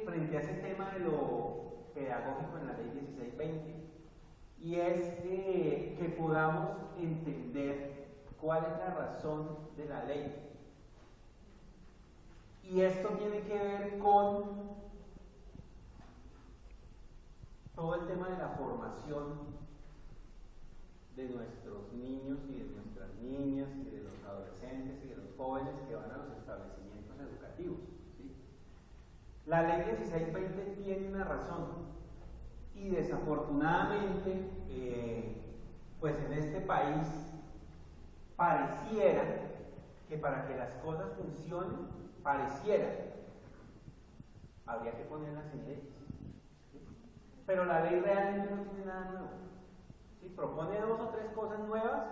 frente a ese tema de lo pedagógico en la ley 1620, y es que podamos entender cuál es la razón de la ley. Y esto tiene que ver con todo el tema de la formación de nuestros niños y de nuestras niñas y de los adolescentes y de los jóvenes que van a los establecimientos educativos, ¿sí? La ley 1620 tiene una razón y desafortunadamente pues en este país pareciera que para que las cosas funcionen, habría que ponerlas en leyes, ¿sí? Pero la ley realmente no tiene nada nuevo, ¿sí? Propone 2 o 3 cosas nuevas,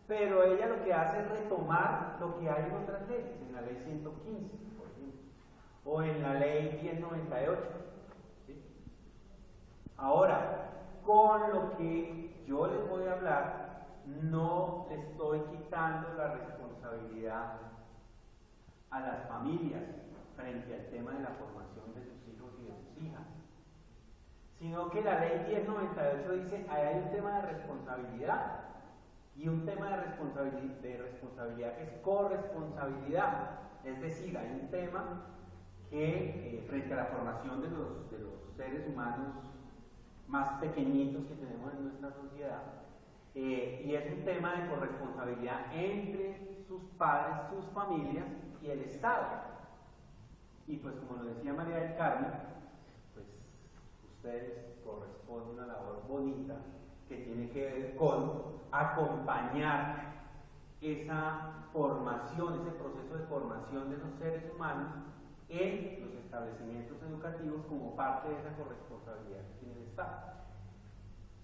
pero ella lo que hace es retomar lo que hay en otras leyes, en la ley 115, por ejemplo, o en la ley 1098, ¿sí? Ahora, con lo que yo les voy a hablar, no le estoy quitando la responsabilidad a las familias frente al tema de la formación de sus hijos y de sus hijas, sino que la ley 1098 dice hay un tema de responsabilidad y un tema de responsabilidad que es corresponsabilidad, es decir, hay un tema que frente a la formación de los seres humanos más pequeñitos que tenemos en nuestra sociedad, y es un tema de corresponsabilidad entre sus padres, sus familias y el Estado. Y pues como lo decía María del Carmen, pues ustedes corresponden a una labor bonita que tiene que ver con acompañar esa formación, ese proceso de formación de los seres humanos en los establecimientos educativos como parte de esa corresponsabilidad que tiene el Estado.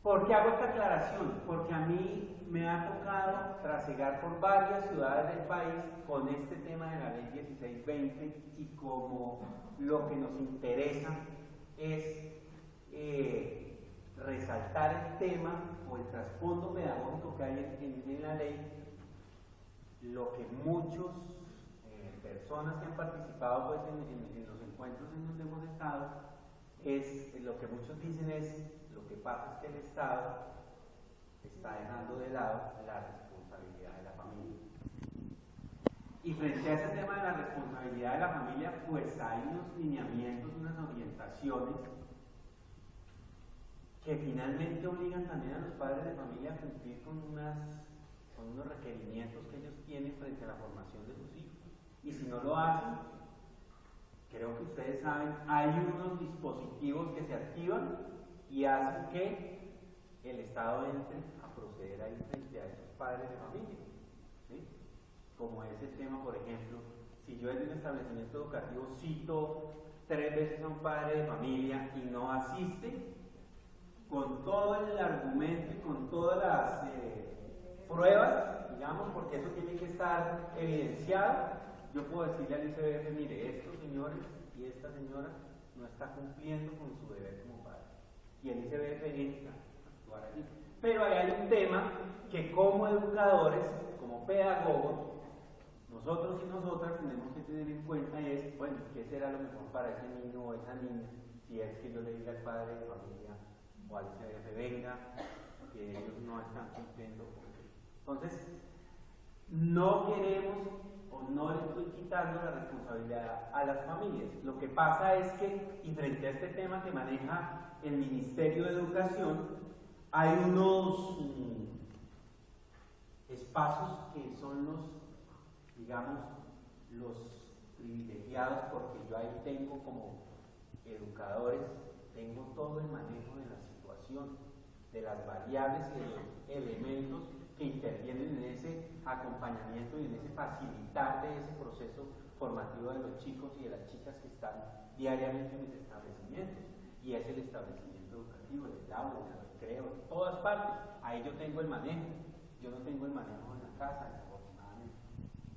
¿Por qué hago esta aclaración? Porque a mí me ha tocado trasegar por varias ciudades del país con este tema de la ley 1620 y como lo que nos interesa es resaltar el tema o el trasfondo pedagógico que hay en la ley, lo que muchas personas que han participado pues, en los encuentros en donde hemos estado, es lo que muchos dicen es lo que pasa es que el Estado está dejando de lado la responsabilidad de la familia. Y frente a ese tema de la responsabilidad de la familia, pues hay unos lineamientos, unas orientaciones que finalmente obligan también a los padres de familia a cumplir con unos requerimientos que ellos tienen frente a la formación de sus hijos. Y si no lo hacen, creo que ustedes saben, hay unos dispositivos que se activan y hacen que el Estado entre a proceder ahí frente a esos padres de familia, ¿sí? Como es el tema, por ejemplo, si yo en un establecimiento educativo cito 3 veces a un padre de familia y no asiste, con todo el argumento y con todas las pruebas, digamos, porque eso tiene que estar evidenciado, yo puedo decirle al ICBF, mire, estos señores y esta señora no está cumpliendo con su deber como padre. Y el ICBF entra a actuar allí. Pero ahí hay un tema que como educadores, como pedagogos, nosotros y nosotras tenemos que tener en cuenta y es, bueno, ¿qué será lo mejor para ese niño o esa niña? Si es que yo le diga al padre de familia o al ICBF, venga, que ellos no están cumpliendo. Entonces, no queremos o no le estoy quitando la responsabilidad a las familias. Lo que pasa es que, y frente a este tema que maneja el Ministerio de Educación, hay unos espacios que son los, digamos, los privilegiados, porque yo ahí tengo como educadores, tengo todo el manejo de la situación, de las variables y de los elementos que intervienen en ese acompañamiento y en ese facilitar de ese proceso formativo de los chicos y de las chicas que están diariamente en mis establecimientos. Y es el establecimiento educativo, el aula, el recreo, en todas partes. Ahí yo tengo el manejo. Yo no tengo el manejo en la casa, desafortunadamente.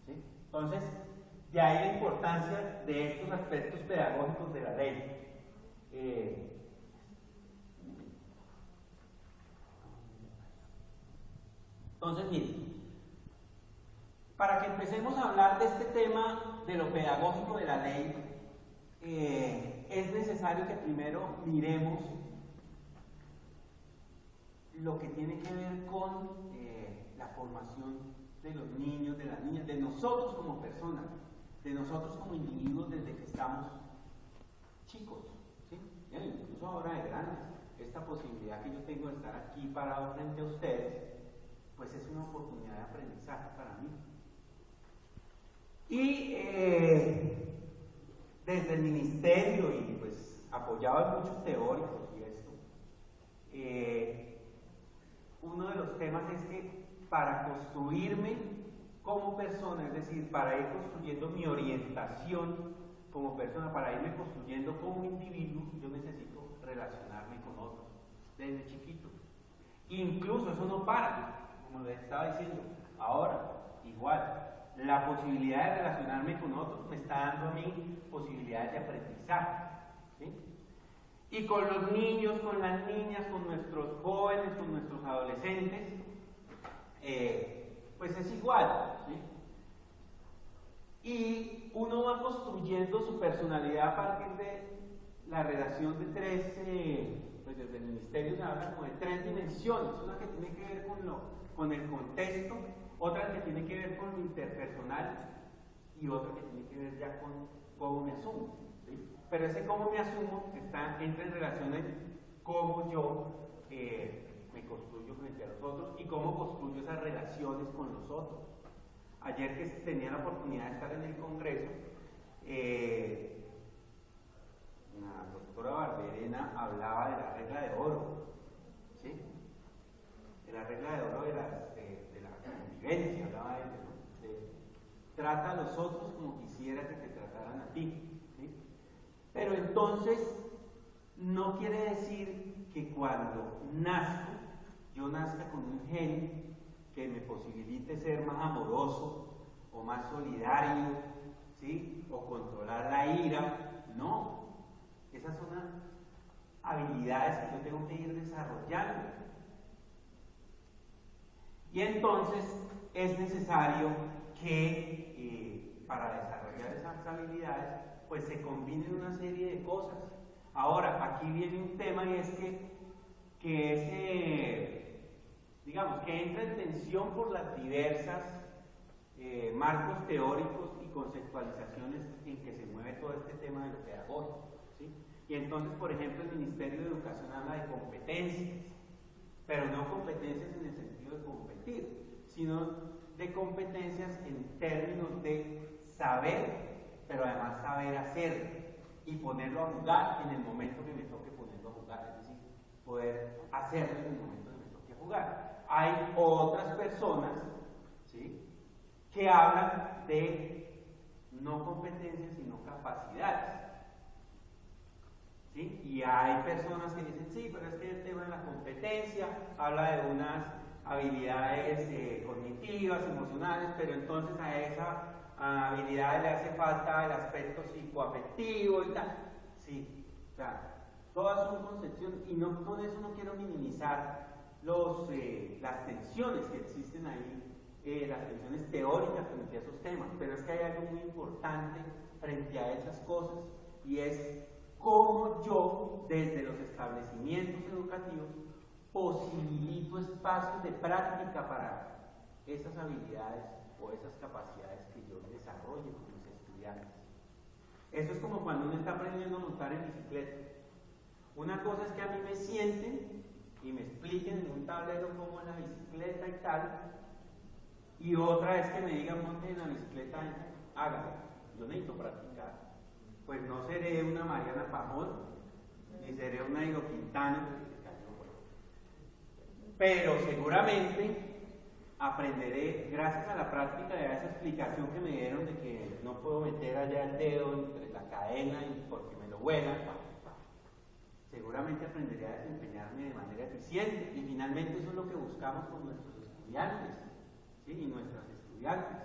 ¿Sí? Entonces, de ahí la importancia de estos aspectos pedagógicos de la ley. Entonces, miren, para que empecemos a hablar de este tema de lo pedagógico de la ley, es necesario que primero miremos lo que tiene que ver con la formación de los niños, de las niñas, de nosotros como personas, de nosotros como individuos desde que estamos chicos, ¿sí? Incluso ahora de grandes. Esta posibilidad que yo tengo de estar aquí parado frente a ustedes, pues es una oportunidad de aprendizaje para mí. Y desde el ministerio y pues apoyado en muchos teóricos y esto, uno de los temas es que para construirme como persona, es decir, para ir construyendo mi orientación como persona, para irme construyendo como individuo, yo necesito relacionarme con otros desde chiquito. Incluso eso no para, como les estaba diciendo. Ahora, igual, la posibilidad de relacionarme con otros me está dando a mí posibilidades de aprendizaje, ¿sí? Y con los niños, con las niñas, con nuestros jóvenes, con nuestros adolescentes, pues es igual, ¿sí? Y uno va construyendo su personalidad a partir de la relación de tres, pues desde el ministerio se habla como de tres dimensiones, una que tiene que ver con el contexto, otra que tiene que ver con lo interpersonal y otra que tiene que ver ya con cómo me asumo, ¿sí? Pero ese cómo me asumo entra en relaciones cómo yo me construyo frente a los otros y cómo construyo esas relaciones con los otros. Ayer que tenía la oportunidad de estar en el Congreso, la doctora Barberena hablaba de la regla de oro, ¿sí? De la regla de oro de la convivencia, hablaba de eso, ¿no? Trata a los otros como quisiera que te trataran a ti, ¿sí? Pero entonces no quiere decir que cuando nazco, yo nazca con un gen que me posibilite ser más amoroso o más solidario, ¿sí? O controlar la ira. No, esas son habilidades que yo tengo que ir desarrollando. Y entonces es necesario que para desarrollar esas habilidades pues se combinen una serie de cosas. Ahora, aquí viene un tema y es digamos, que entra en tensión por las diversas marcos teóricos y conceptualizaciones en que se mueve todo este tema de lo pedagógico, ¿sí? Y entonces, por ejemplo, el Ministerio de Educación habla de competencias, pero no competencias en el sentido de competir, sino de competencias en términos de saber, pero además saber hacer y ponerlo a jugar en el momento que me toque ponerlo a jugar, es decir, poder hacerlo en el momento que me toque jugar. Hay otras personas, ¿sí?, que hablan de no competencias sino capacidades, ¿sí? Y hay personas que dicen, sí, pero es que el tema de la competencia habla de unas habilidades cognitivas, emocionales, pero entonces a esa habilidad le hace falta el aspecto psicoafectivo y tal. Sí, o sea, todas son concepciones y no, con eso no quiero minimizar las tensiones que existen ahí, las tensiones teóricas frente a esos temas, pero es que hay algo muy importante frente a esas cosas y es cómo yo, desde los establecimientos educativos, posibilito espacios de práctica para esas habilidades o esas capacidades que yo desarrollo con mis estudiantes. Eso es como cuando uno está aprendiendo a montar en bicicleta. Una cosa es que a mí me sienten y me expliquen en un tablero cómo es la bicicleta y tal, y otra es que me digan monte en la bicicleta, hágalo. Yo necesito practicar. Pues no seré una Mariana Pajón, ni seré una Ido Quintana, pero seguramente aprenderé, gracias a la práctica y a esa explicación que me dieron de que no puedo meter allá el dedo entre la cadena y porque me lo vuelan, seguramente aprenderé a desempeñarme de manera eficiente y finalmente eso es lo que buscamos con nuestros estudiantes, ¿sí?, y nuestras estudiantes,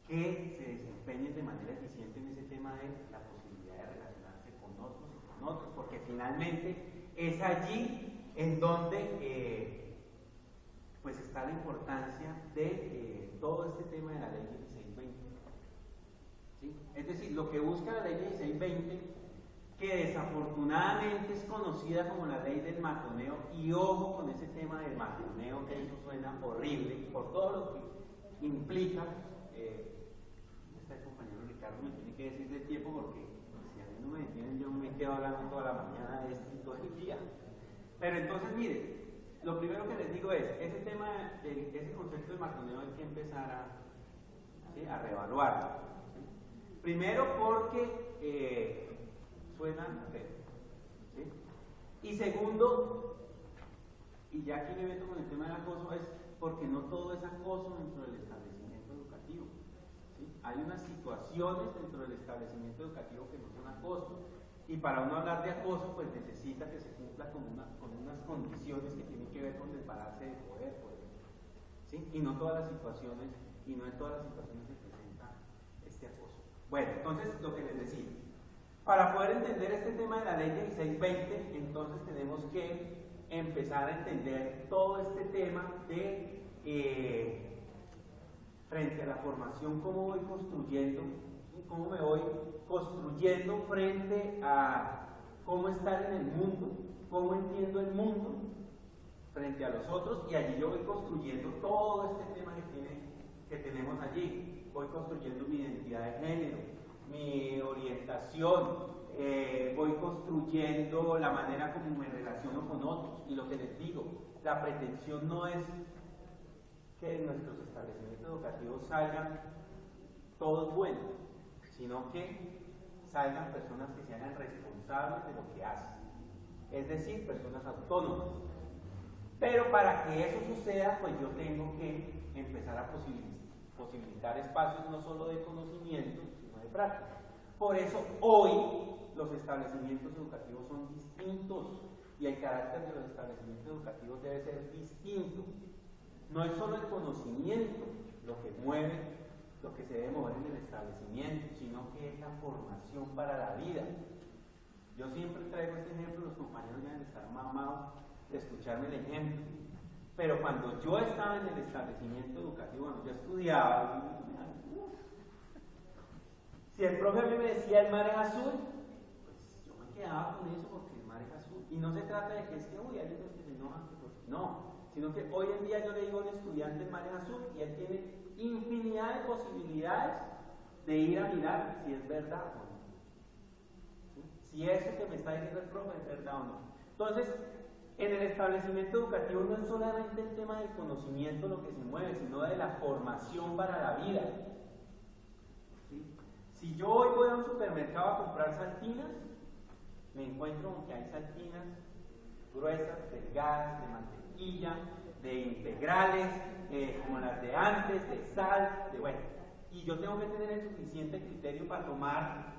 que se desempeñen de manera eficiente en ese tema de la posibilidad de relacionarse con otros y con otros, porque finalmente es allí en donde pues está la importancia de todo este tema de la ley 1620. ¿sí? Es decir, lo que busca la ley 1620, que desafortunadamente es conocida como la ley del matoneo, y ojo con ese tema del matoneo, que eso suena horrible, por todo lo que implica. Este compañero Ricardo me tiene que decir del tiempo, porque si a mí no me entienden, yo me quedo hablando toda la mañana de esto y todo el día. Pero entonces, mire, lo primero que les digo es, ese tema, ese concepto de matoneo hay que empezar a reevaluarlo. ¿Sí? Primero porque suena feo, ¿sí? Y segundo, y ya aquí me meto con el tema del acoso, es porque no todo es acoso dentro del establecimiento educativo, ¿sí? Hay unas situaciones dentro del establecimiento educativo que no son acoso, y para uno hablar de acoso, pues necesita que se cumpla con unas condiciones que tienen que ver con el balance de poder, por ejemplo, ¿sí? Y no todas las situaciones, y no en todas las situaciones se presenta este acoso. Bueno, entonces lo que les decía, para poder entender este tema de la ley 1620, entonces tenemos que empezar a entender todo este tema de frente a la formación, cómo voy construyendo, cómo me voy construyendo frente a cómo estar en el mundo, cómo entiendo el mundo frente a los otros, y allí yo voy construyendo todo este tema que tenemos allí. Voy construyendo mi identidad de género, mi orientación, voy construyendo la manera como me relaciono con otros. Y lo que les digo, la pretensión no es que en nuestros establecimientos educativos salgan todos buenos, sino que salgan personas que se hagan responsables de lo que hacen, es decir, personas autónomas. Pero para que eso suceda, pues yo tengo que empezar a posibilitar espacios no solo de conocimiento, sino de práctica. Por eso hoy los establecimientos educativos son distintos, y el carácter de los establecimientos educativos debe ser distinto. No es solo el conocimiento lo que mueve, lo que se debe mover en el establecimiento, sino que es la formación para la vida. Yo siempre traigo este ejemplo, los compañeros deben estar mamados de escucharme el ejemplo, pero cuando yo estaba en el establecimiento educativo, cuando yo estudiaba, si el profe a mí me decía el mar es azul, pues yo me quedaba con eso porque el mar es azul. Y no se trata de que es que, uy, hay unos que se enojan, no, sino que hoy en día yo le digo a un estudiante el mar es azul y él tiene infinidad de posibilidades de ir a mirar si es verdad o no. ¿Sí? Si eso que me está diciendo el profe es verdad o no. Entonces, en el establecimiento educativo no es solamente el tema del conocimiento lo que se mueve, sino de la formación para la vida. ¿Sí? Si yo hoy voy a un supermercado a comprar saltinas, me encuentro con que hay saltinas gruesas, delgadas, de mantequilla, de integrales, como las de antes, de sal, de bueno. Y yo tengo que tener el suficiente criterio para tomar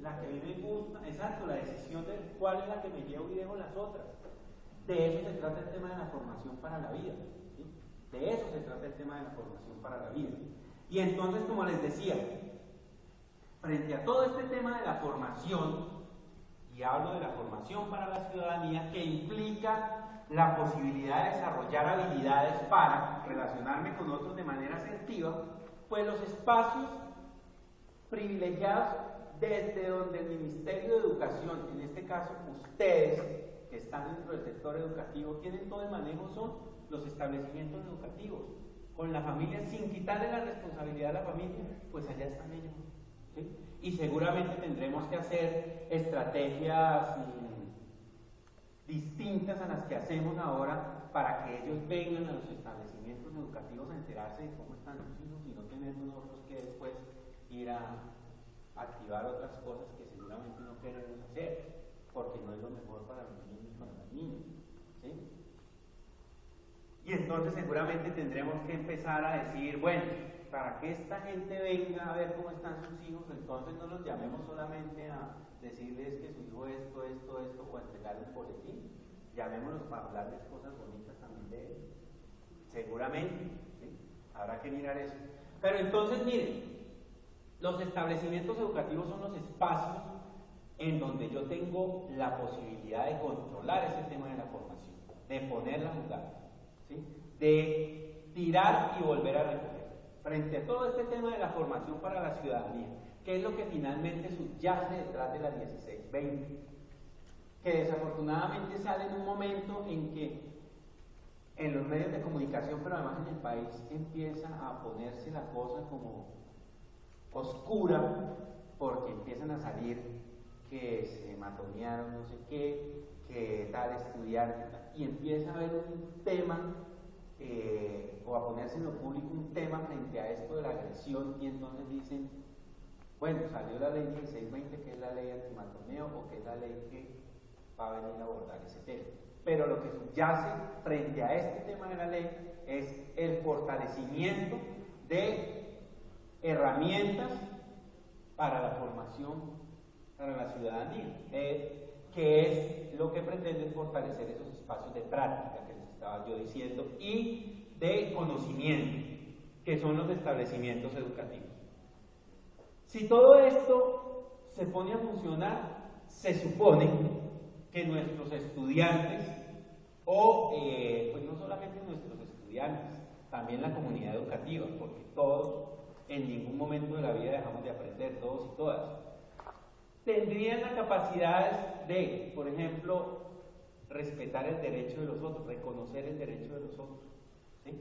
la que a mí me gusta, exacto, la decisión de cuál es la que me llevo y dejo las otras. De eso se trata el tema de la formación para la vida, ¿sí? De eso se trata el tema de la formación para la vida. Y entonces, como les decía, frente a todo este tema de la formación, y hablo de la formación para la ciudadanía, que implica la posibilidad de desarrollar habilidades para relacionarme con otros de manera asertiva, pues los espacios privilegiados desde donde el Ministerio de Educación, en este caso ustedes que están dentro del sector educativo, tienen todo el manejo, son los establecimientos educativos, con la familia, sin quitarle la responsabilidad a la familia, pues allá están ellos, ¿sí? Y seguramente tendremos que hacer estrategias distintas a las que hacemos ahora para que ellos vengan a los establecimientos educativos a enterarse de cómo están sus hijos y no tener nosotros que después ir a activar otras cosas que seguramente no queremos hacer, porque no es lo mejor para los niños y para las niñas, ¿sí? Y entonces seguramente tendremos que empezar a decir, bueno, para que esta gente venga a ver cómo están sus hijos, entonces no los llamemos solamente a decirles que su hijo esto, o a entregarles un boletín, llamémoslos para hablarles cosas bonitas también de él. Seguramente, ¿sí? Habrá que mirar eso. Pero entonces, miren, los establecimientos educativos son los espacios en donde yo tengo la posibilidad de controlar ese tema de la formación, de ponerla a jugar, ¿sí? De tirar y volver a recoger. frente a todo este tema de la formación para la ciudadanía, ¿qué es lo que finalmente subyace detrás de la 1620? Que desafortunadamente sale en un momento en que en los medios de comunicación, pero además en el país, empieza a ponerse la cosa como oscura, porque empiezan a salir que se matonearon no sé qué, que tal estudiante, y empieza a haber un tema, o a ponerse en lo público un tema frente a esto de la agresión, y entonces dicen, bueno, salió la ley 1620, que es la ley antimatoneo, o que es la ley que va a venir a abordar ese tema. Pero lo que subyace frente a este tema de la ley es el fortalecimiento de herramientas para la formación, para la ciudadanía, que es lo que pretende fortalecer esos espacios de práctica que les estaba yo diciendo y de conocimiento, que son los establecimientos educativos. Si todo esto se pone a funcionar, se supone que nuestros estudiantes, o pues no solamente nuestros estudiantes, también la comunidad educativa, porque todos en ningún momento de la vida dejamos de aprender, todos y todas, tendrían la capacidad de, por ejemplo, respetar el derecho de los otros, reconocer el derecho de los otros, ¿sí?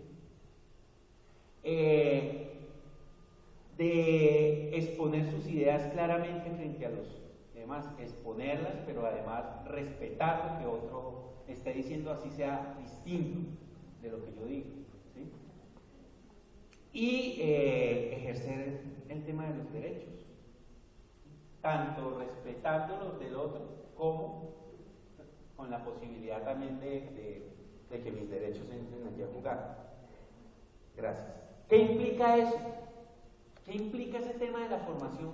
De exponer sus ideas claramente frente a los demás, exponerlas, pero además respetar lo que otro esté diciendo, así sea distinto de lo que yo digo, ¿sí? Y ejercer el tema de los derechos, tanto respetando los del otro como con la posibilidad también de que mis derechos entren allí a jugar. Gracias. ¿Qué implica eso? ¿Qué implica ese tema de la formación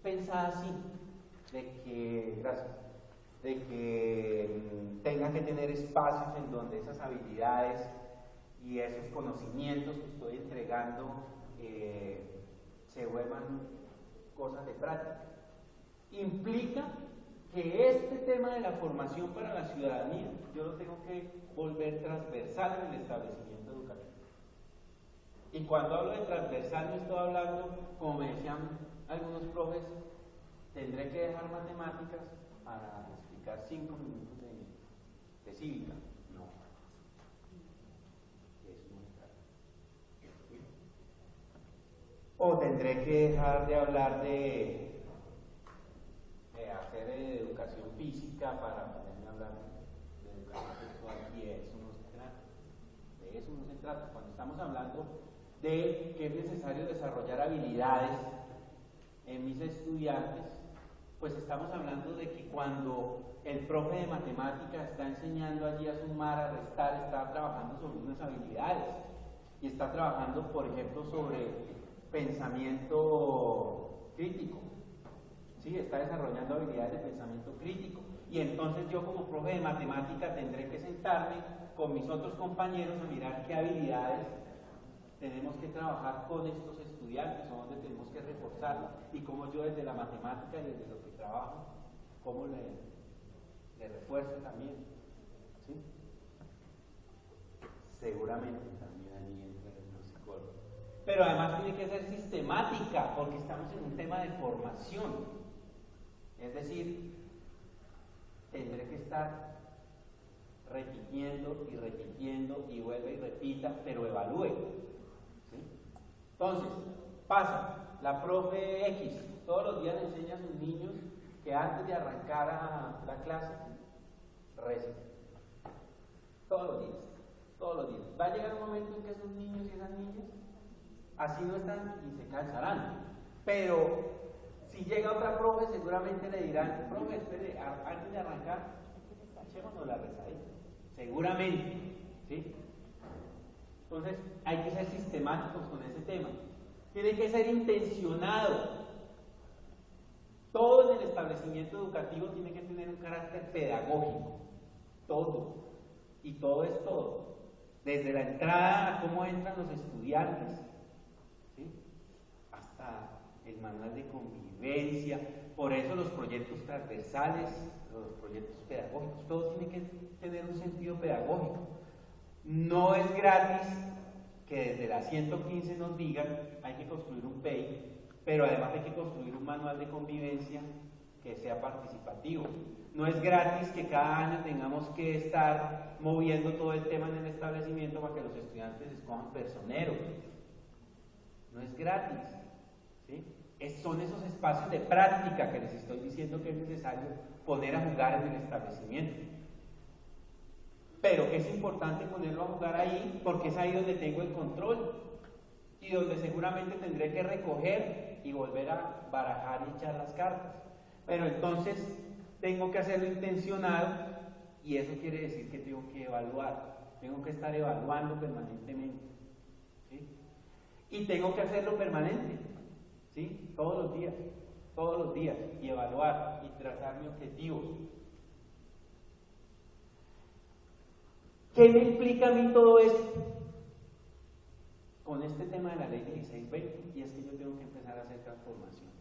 pensada así? De que tenga que tener espacios en donde esas habilidades y esos conocimientos que estoy entregando se vuelvan cosas de práctica. Implica que este tema de la formación para la ciudadanía yo lo tengo que volver transversal en el establecimiento educativo. Y cuando hablo de transversal no estoy hablando, como me decían algunos profes, tendré que dejar matemáticas para explicar 5 minutos de cívica. No. Eso no está. O tendré que dejar de hablar de hacer educación física para ponerme a hablar de educación sexual, y eso no se trata. De eso no se trata. Cuando estamos hablando de que es necesario desarrollar habilidades en mis estudiantes, pues estamos hablando de que cuando el profe de matemáticas está enseñando allí a sumar, a restar, está trabajando sobre unas habilidades y está trabajando, por ejemplo, sobre pensamiento crítico, ¿sí? Está desarrollando habilidades de pensamiento crítico, y entonces yo como profe de matemática tendré que sentarme con mis otros compañeros a mirar qué habilidades tenemos que trabajar con estos estudiantes, o dónde tenemos que reforzarlo, y cómo yo desde la matemática y desde lo que trabajo, cómo le refuerzo también, ¿sí? Seguramente también allí entra el psicólogo. Pero además tiene que ser sistemática, porque estamos en un tema de formación. Es decir, tendré que estar repitiendo y repitiendo, y vuelve y repita, pero evalúe. ¿Sí? Entonces, pasa, la profe X todos los días le enseña a sus niños que antes de arrancar a la clase, recen. Todos los días, todos los días. Va a llegar un momento en que esos niños y esas niñas así no están y se cansarán. Pero si llega otra profe, seguramente le dirán, profe, espere, antes de arrancar, echémonos la rezadita. Seguramente, ¿sí? Entonces, hay que ser sistemáticos con ese tema. Tiene que ser intencionado. Todo en el establecimiento educativo tiene que tener un carácter pedagógico. Todo. Y todo es todo. Desde la entrada a cómo entran los estudiantes, ¿sí? Hasta el manual de convivencia. Por eso los proyectos transversales, los proyectos pedagógicos, todo tiene que tener un sentido pedagógico. No es gratis que desde la 115 nos digan hay que construir un PEI, pero además hay que construir un manual de convivencia que sea participativo. No es gratis que cada año tengamos que estar moviendo todo el tema en el establecimiento para que los estudiantes escojan personeros. No es gratis, ¿sí? Son esos espacios de práctica que les estoy diciendo que es necesario poner a jugar en el establecimiento. Pero que es importante ponerlo a jugar ahí porque es ahí donde tengo el control y donde seguramente tendré que recoger y volver a barajar y echar las cartas. Pero entonces tengo que hacerlo intencionado y eso quiere decir que tengo que evaluar, tengo que estar evaluando permanentemente, ¿sí? Y tengo que hacerlo permanente, ¿sí? Todos los días, y evaluar y trazar mi objetivo. ¿Qué me implica a mí todo esto? Con este tema de la ley 1620, y es que yo tengo que empezar a hacer transformación.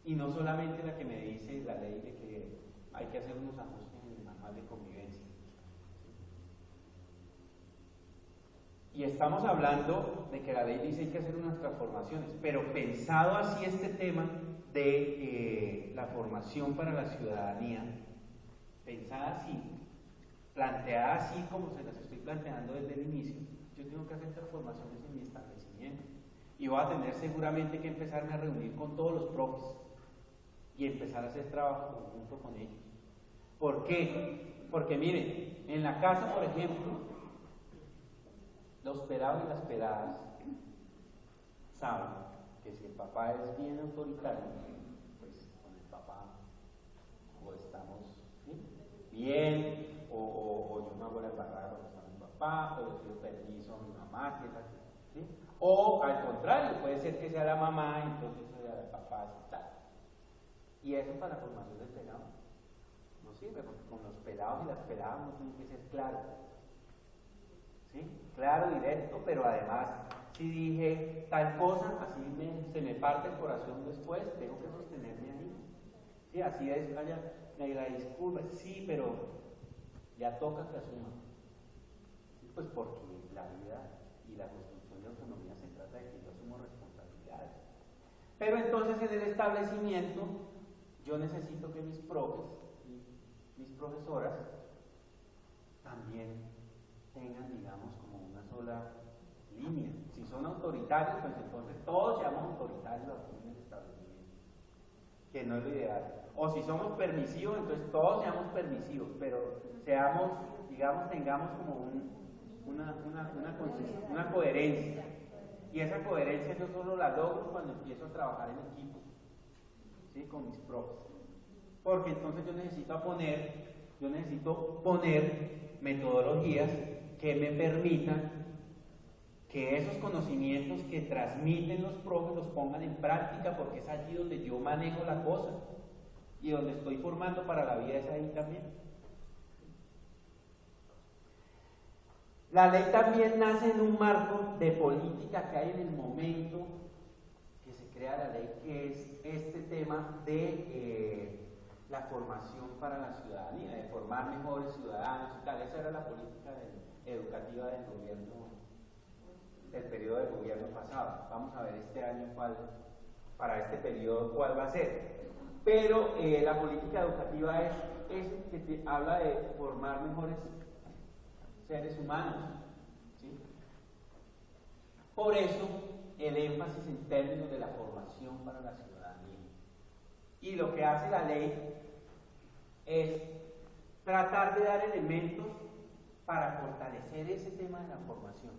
Y no solamente la que me dice la ley de que hay que hacer unos ajustes en el manual de convivencia. Y estamos hablando de que la ley dice que hay que hacer unas transformaciones, pero pensado así este tema de la formación para la ciudadanía, pensada así, planteada así como se las estoy planteando desde el inicio, yo tengo que hacer transformaciones en mi establecimiento. Y voy a tener seguramente que empezarme a reunir con todos los profes y empezar a hacer trabajo conjunto con ellos. ¿Por qué? Porque miren, en la casa, por ejemplo, los pelados y las peladas saben que si el papá es bien autoritario, pues con el papá o estamos bien, o yo me hago la embarrada cuando está mi papá, o le pido permiso a mi mamá, que es así, ¿sí? O al contrario, puede ser que sea la mamá y entonces sea el papá y tal. Y eso para la formación del pelado no sirve, porque con los pelados y las peladas no tiene que ser claro, ¿sí? Claro, directo, pero además si dije tal cosa, así se me parte el corazón después, tengo que sostenerme ahí, ¿sí? Así es, vaya, me la disculpa, sí, pero ya toca que asuma, ¿sí? Pues porque la vida y la construcción de autonomía se trata de que yo asumo responsabilidades. Pero entonces en el establecimiento yo necesito que mis profes y mis profesoras también tengan, digamos, como una sola línea. Si son autoritarios, pues entonces todos seamos autoritarios aquí en el establecimiento, que no es lo ideal. O si somos permisivos, entonces todos seamos permisivos, pero seamos, digamos, tengamos como una coherencia. Y esa coherencia yo solo la logro cuando empiezo a trabajar en equipo, ¿sí? Con mis profes. Porque entonces yo necesito poner metodologías que me permitan que esos conocimientos que transmiten los profes los pongan en práctica, porque es allí donde yo manejo la cosa y donde estoy formando para la vida es ahí también. La ley también nace en un marco de política que hay en el momento que se crea la ley, que es este tema de la formación para la ciudadanía, de formar mejores ciudadanos y tal. Esa era la política educativa del gobierno, del periodo del gobierno pasado. Vamos a ver este año para este periodo cuál va a ser. Pero la política educativa es que habla de formar mejores seres humanos, ¿sí? Por eso el énfasis en términos de la formación para la ciudadanía. Y lo que hace la ley es tratar de dar elementos para fortalecer ese tema de la formación,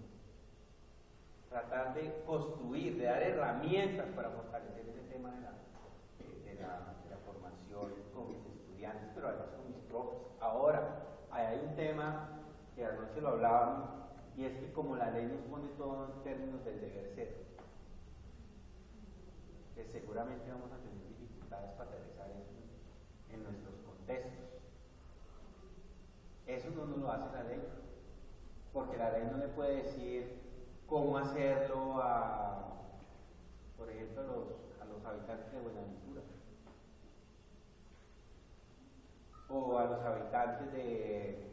tratar de construir, de dar herramientas para fortalecer ese tema de la formación con mis estudiantes, pero además con mis profes. Ahora, hay un tema que anoche lo hablábamos, y es que como la ley nos pone todo en términos del deber ser, que seguramente vamos a tener dificultades para aterrizar eso en nuestros contextos. Eso no nos lo hace la ley, porque la ley no le puede decir cómo hacerlo por ejemplo, a los habitantes de Buenaventura, o a los habitantes de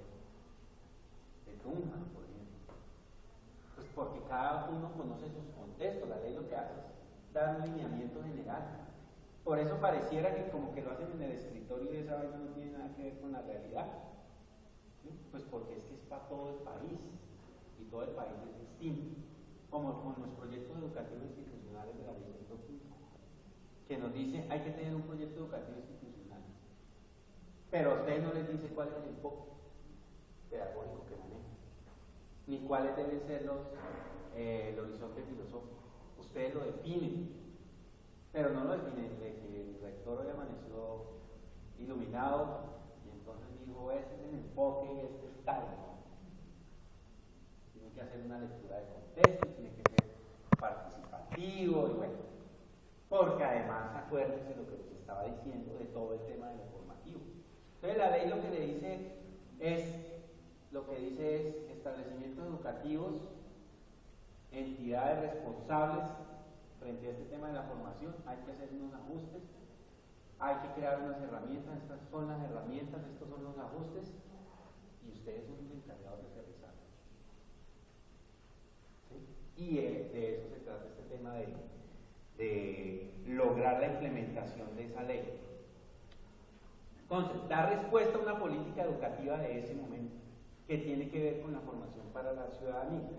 Tunja, por ejemplo. Pues porque cada uno conoce sus contextos, la ley lo que hace es dar un lineamiento general. Por eso pareciera que como que lo hacen en el escritorio y esa vaina no tiene nada que ver con la realidad. ¿Sí? Pues porque es que es para todo el país y todo el país es distinto, como con los proyectos educativos institucionales de la ley de público, que nos dice hay que tener un proyecto educativo institucional, pero a ustedes no les dice cuál es el enfoque pedagógico que manejan, ni cuáles deben ser el horizonte filosófico. Ustedes lo definen, pero no lo definen de que el rector hoy amaneció iluminado y entonces dijo este es el enfoque y este es tal, ¿no? Tiene que hacer una lectura de contexto, tiene que ser participativo y bueno, porque además acuérdense lo que les estaba diciendo de todo el tema de lo formativo. Entonces la ley lo que le dice es establecimientos educativos, entidades responsables frente a este tema de la formación, hay que hacer unos ajustes, hay que crear unas herramientas, estas son las herramientas, estos son los ajustes, y ustedes son los encargados de aterrizarlos. ¿Sí? Y de eso se trata este tema de lograr la implementación de esa ley. Entonces, dar respuesta a una política educativa de ese momento, que tiene que ver con la formación para la ciudadanía.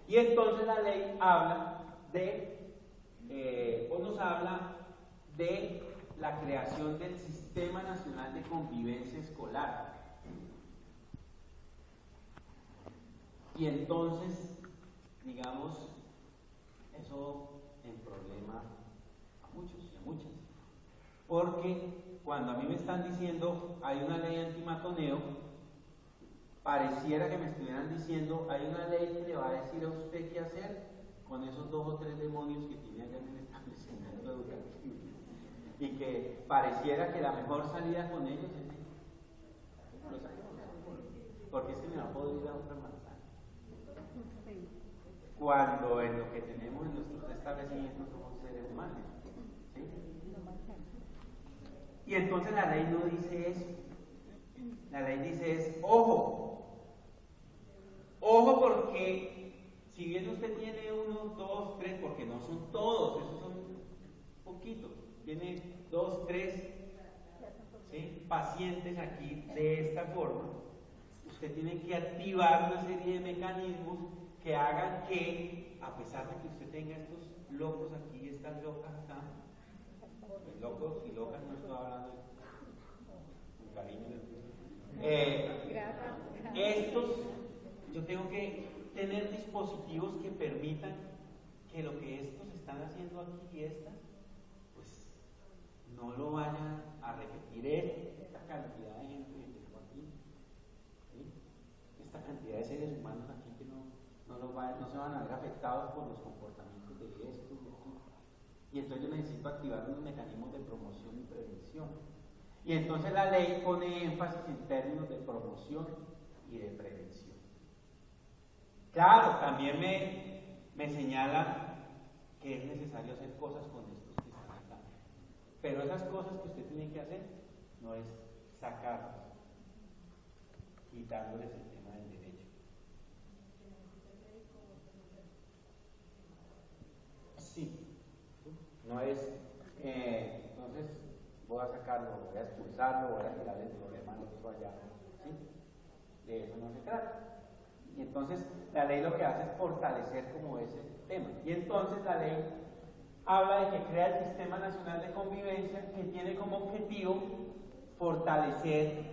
Y entonces la ley habla nos habla de la creación del Sistema Nacional de Convivencia Escolar. Y entonces, digamos, eso en problema a muchos y a muchas. Porque cuando a mí me están diciendo hay una ley antimatoneo, pareciera que me estuvieran diciendo hay una ley que le va a decir a usted qué hacer con esos 2 o 3 demonios que tiene allá en el establecimiento educativo. Y que pareciera que la mejor salida con ellos es lo saquemos, porque es que me va a podrir la otra manzana. Cuando en lo que tenemos en nuestros establecimientos somos seres humanos. ¿Sí? Y entonces la ley no dice eso. La ley dice ojo porque si bien usted tiene 1, 2, 3, porque no son todos, esos son poquitos, tiene 2, 3 ¿sí? pacientes aquí de esta forma, usted tiene que activar una serie de mecanismos que hagan que, a pesar de que usted tenga estos locos aquí y estas locas acá, pues locos y locas no estoy hablando con cariño, yo tengo que tener dispositivos que permitan que lo que estos están haciendo aquí y estas, pues no lo vayan a repetir esta cantidad de gente que tengo aquí, ¿sí? Esta cantidad de seres humanos aquí que no se van a ver afectados por los comportamientos de estos y aquí. Y entonces yo necesito activar unos mecanismos de promoción y prevención. Y entonces la ley pone énfasis en términos de promoción y de prevención. Claro, también me señala que es necesario hacer cosas con estos que están acá. Pero esas cosas que usted tiene que hacer no es sacarlos, quitándoles el tema del derecho. Sí, no es, entonces voy a sacarlo, voy a expulsarlo, voy a tirarle el problema al otro allá. ¿Sí? De eso no se trata. Y entonces la ley lo que hace es fortalecer como ese tema. Y entonces la ley habla de que crea el Sistema Nacional de Convivencia, que tiene como objetivo fortalecer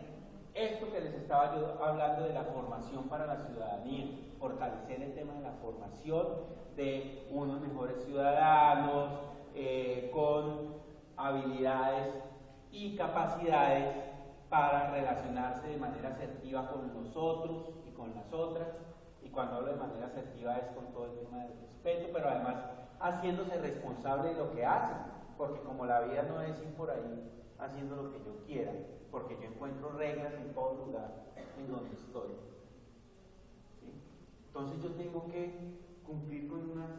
esto que les estaba yo hablando de la formación para la ciudadanía, fortalecer el tema de la formación de unos mejores ciudadanos con habilidades y capacidades para relacionarse de manera asertiva con nosotros y con las otras, y cuando hablo de manera asertiva es con todo el tema del respeto, pero además haciéndose responsable de lo que hacen, porque como la vida no es ir por ahí haciendo lo que yo quiera, porque yo encuentro reglas en todo lugar en donde estoy. ¿Sí? Entonces yo tengo que cumplir con unas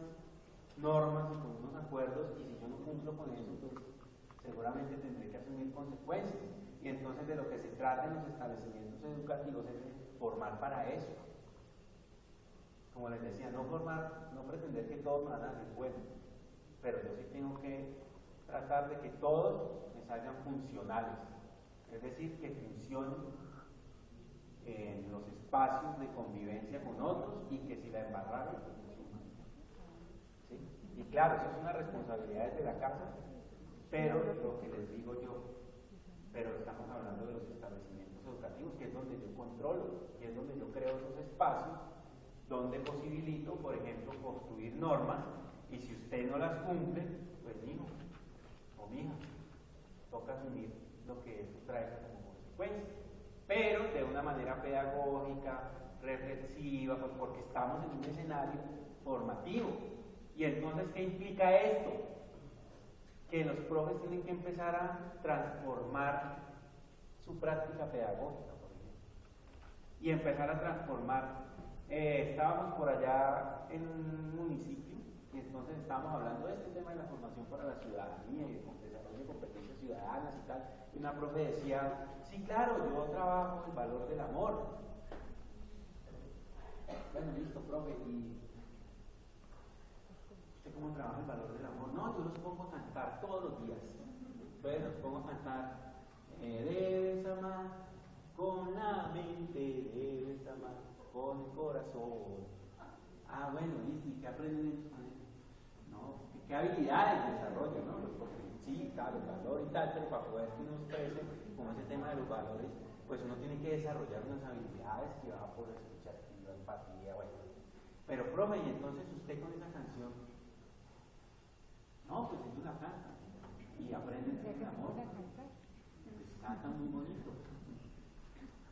normas y con unos acuerdos, y si yo no cumplo con eso, pues seguramente tendré que asumir consecuencias. Y entonces de lo que se trata en los establecimientos educativos es de formar para eso. como les decía, no pretender que todos me van a ser buenos, pero yo sí tengo que tratar de que todos me salgan funcionales, es decir, que funcionen en los espacios de convivencia con otros y que si la embarraron, pues me suman. ¿Sí? Y claro, eso es una responsabilidad desde la casa, pero lo que les digo yo, pero estamos hablando de los establecimientos educativos, que es donde yo controlo, y es donde yo creo esos espacios, donde posibilito, por ejemplo, construir normas, y si usted no las cumple, pues mijo o mija, toca asumir lo que eso trae como consecuencia, pero de una manera pedagógica, reflexiva, pues porque estamos en un escenario formativo. Y entonces, ¿qué implica esto? Que los profes tienen que empezar a transformar su práctica pedagógica, por ejemplo, y empezar a transformar. Estábamos por allá en un municipio y entonces estábamos hablando de este tema de la formación para la ciudadanía y de desarrollo de competencias ciudadanas y tal, y una profe decía, sí, claro, yo trabajo el valor del amor. Bueno, listo, profe, ¿y usted cómo trabaja el valor del amor? No, yo los pongo a cantar todos los días. Entonces los pongo a cantar, debes amar con la mente, debes amar con el corazón. Ah, bueno, listo, ¿y qué aprenden? No, ¿qué habilidades desarrollan, no? Porque sí, tal, el valor y tal, pero para poder que uno exprese como ese tema de los valores, pues uno tiene que desarrollar unas habilidades que va por escuchar, la empatía, bueno. Pero profe, y entonces usted con esa canción, no, pues ellos la cantan y aprenden el amor. Pues cantan muy bonito.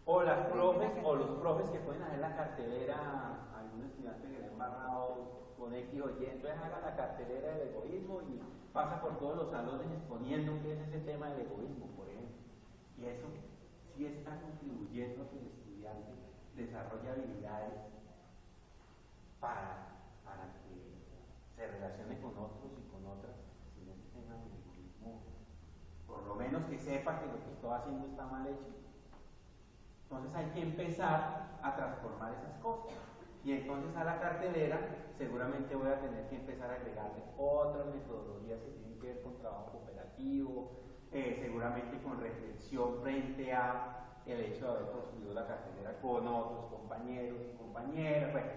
O las profes, o los profes que pueden hacer la cartelera a algún estudiante que le ha embarrado con X o Y, entonces haga la cartelera del egoísmo y pasa por todos los salones exponiendo qué es ese tema del egoísmo, por ejemplo. Y eso sí está contribuyendo a que el estudiante desarrolle habilidades para que se relacione con otros y con otras, sin ese tema del egoísmo, por lo menos que sepa que lo que estoy haciendo está mal hecho. Entonces hay que empezar a transformar esas cosas. Y entonces a la cartelera seguramente voy a tener que empezar a agregarle otras metodologías que tienen que ver con trabajo cooperativo, seguramente con reflexión frente a el hecho de haber construido la cartelera con otros compañeros y compañeras. Bueno,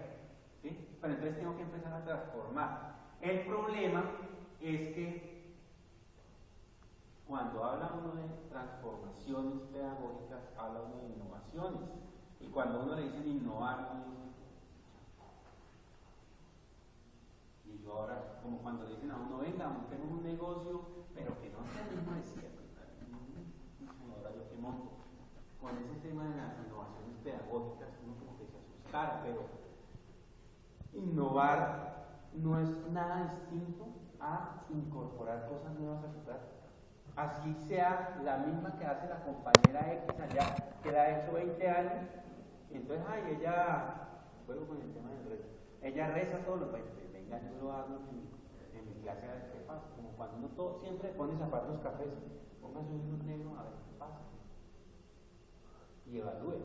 ¿sí? Pero entonces tengo que empezar a transformar. El problema es que cuando habla uno de transformaciones pedagógicas, habla uno de innovaciones. Y cuando uno le dicen innovar, uno dice, y yo ahora, como cuando le dicen a uno, venga, montemos un negocio, pero que no sea el mismo de siempre. Ahora yo que monto. Con ese tema de las innovaciones pedagógicas, uno como que se asustara, pero innovar no es nada distinto a incorporar cosas nuevas a su práctica. Así sea la misma que hace la compañera X allá, que la ha hecho 20 años, y entonces, ay, ella, vuelvo con el tema del rezo, ella reza todos los 20, venga, yo lo hago en mi clase a ver qué pasa, como cuando uno todo, siempre pone zapatos cafés, póngase unos negros a ver qué pasa, y evalúe.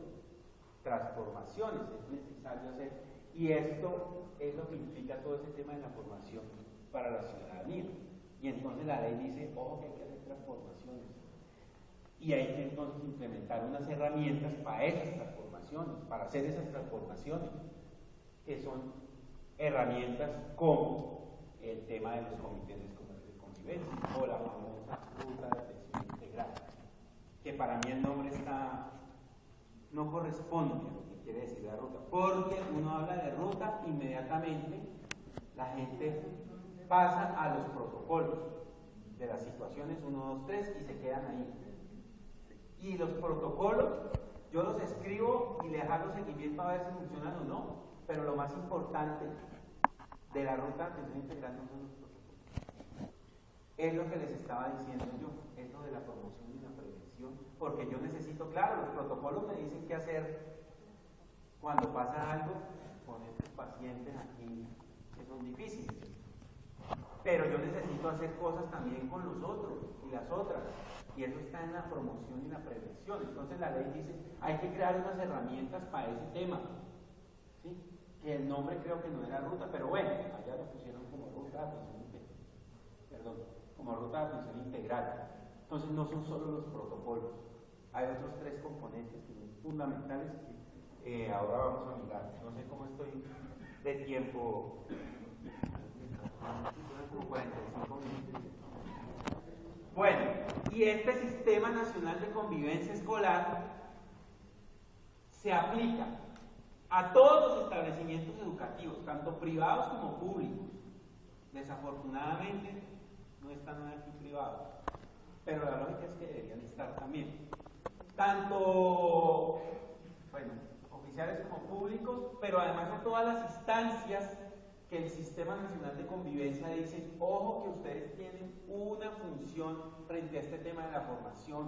Transformaciones es necesario hacer, y esto es lo que implica todo ese tema de la formación para la ciudadanía. Y entonces la ley dice, ojo, que hay que hacer transformaciones. Y hay que entonces implementar unas herramientas para esas transformaciones, para hacer esas transformaciones, que son herramientas como el tema de los comités de convivencia o la famosa ruta de atención integral, que para mí el nombre no corresponde a lo que quiere decir la ruta, porque uno habla de ruta, inmediatamente la gente pasa a los protocolos de las situaciones 1, 2, 3 y se quedan ahí. Y los protocolos, yo los escribo y les hago seguimiento a ver si funcionan o no, pero lo más importante de la ruta de atención integral no son los protocolos. Es lo que les estaba diciendo yo, es lo de la promoción y la prevención, porque yo necesito, claro, los protocolos me dicen qué hacer cuando pasa algo con estos pacientes aquí que son difíciles. Pero yo necesito hacer cosas también con los otros y las otras. Y eso está en la promoción y la prevención. Entonces la ley dice, hay que crear unas herramientas para ese tema. ¿Sí? que el nombre creo que no era ruta, pero bueno, allá lo pusieron como ruta de atención integral, perdón, como ruta de atención integral. Entonces no son solo los protocolos, hay otros 3 componentes que son fundamentales que ahora vamos a mirar. No sé cómo estoy de tiempo, como 45 minutos. Bueno, y este Sistema Nacional de Convivencia Escolar se aplica a todos los establecimientos educativos, tanto privados como públicos. Desafortunadamente no están aquí privados, pero la lógica es que deberían estar también. Tanto, bueno, oficiales como públicos, pero además a todas las instancias que el Sistema Nacional de Convivencia dice, ojo que ustedes tienen una función frente a este tema de la formación,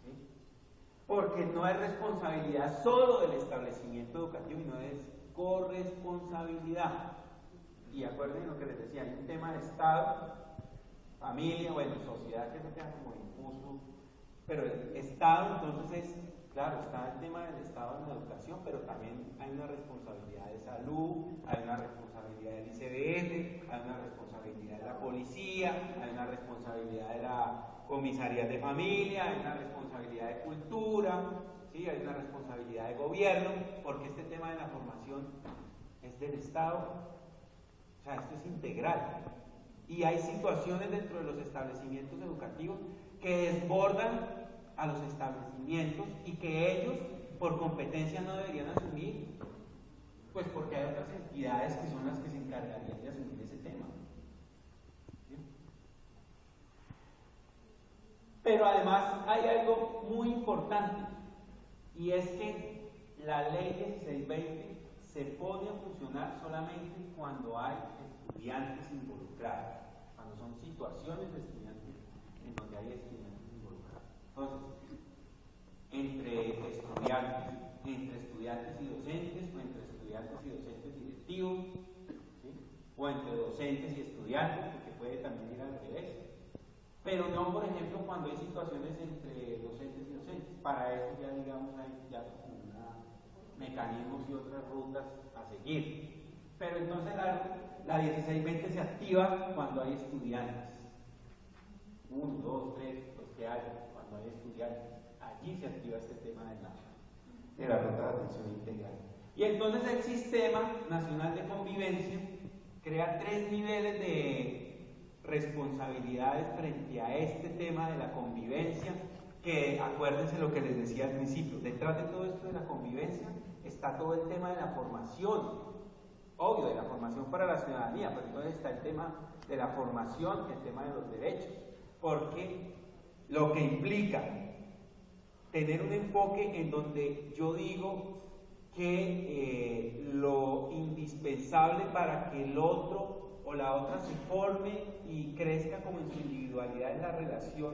¿sí? Porque no es responsabilidad solo del establecimiento educativo, sino es corresponsabilidad. Y acuérdense lo que les decía, hay un tema de Estado, familia, bueno, sociedad, que se queda como infuso, pero el Estado entonces es, claro, está el tema del Estado en la educación, pero también hay una responsabilidad de salud, hay una responsabilidad del ICBF, hay una responsabilidad de la policía, hay una responsabilidad de la comisaría de familia, hay una responsabilidad de cultura, ¿sí? Hay una responsabilidad de gobierno, porque este tema de la formación es del Estado, o sea, esto es integral. Y hay situaciones dentro de los establecimientos educativos que desbordan a los establecimientos y que ellos por competencia no deberían asumir, pues porque hay otras entidades que son las que se encargarían de asumir ese tema. ¿Sí? Pero además hay algo muy importante, y es que la ley 1620 se pone a funcionar solamente cuando hay estudiantes involucrados, cuando son situaciones de estudiantes en donde hay estudiantes involucrados. Entonces, entre estudiantes y docentes, o entre estudiantes y docentes directivos, ¿sí? O entre docentes y estudiantes, porque puede también ir al revés. Pero no, por ejemplo, cuando hay situaciones entre docentes y docentes. Para eso ya, digamos, hay ya como mecanismos y otras rutas a seguir. Pero entonces la 1620 se activa cuando hay estudiantes. 1, 2, 3, los que haya, cuando hay estudiantes. Allí se activa este tema de la ruta de atención integral. Y entonces el Sistema Nacional de Convivencia crea 3 niveles de responsabilidades frente a este tema de la convivencia, que acuérdense lo que les decía al principio, detrás de todo esto de la convivencia está todo el tema de la formación, obvio, de la formación para la ciudadanía, pero entonces está el tema de la formación, el tema de los derechos, porque lo que implica tener un enfoque en donde yo digo que lo indispensable para que el otro o la otra se forme y crezca como en su individualidad en la relación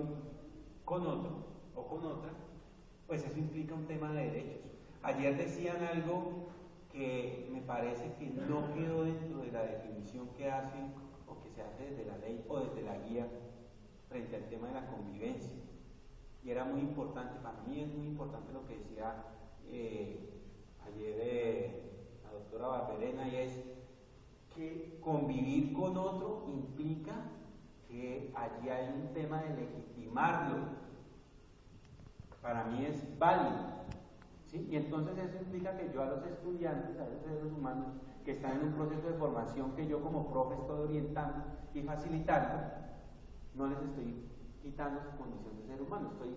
con otro o con otra, pues eso implica un tema de derechos. Ayer decían algo que me parece que no quedó dentro de la definición que hacen o que se hace desde la ley o desde la guía frente al tema de la convivencia. Y era muy importante, para mí es muy importante lo que decía ayer la doctora Barberena, y es que convivir con otro implica que allí hay un tema de legitimarlo. Para mí es válido, ¿sí? Y entonces eso implica que yo a los estudiantes, a los seres humanos que están en un proceso de formación que yo como profe estoy orientando y facilitando, no les estoy quitando su condición de ser humano, estoy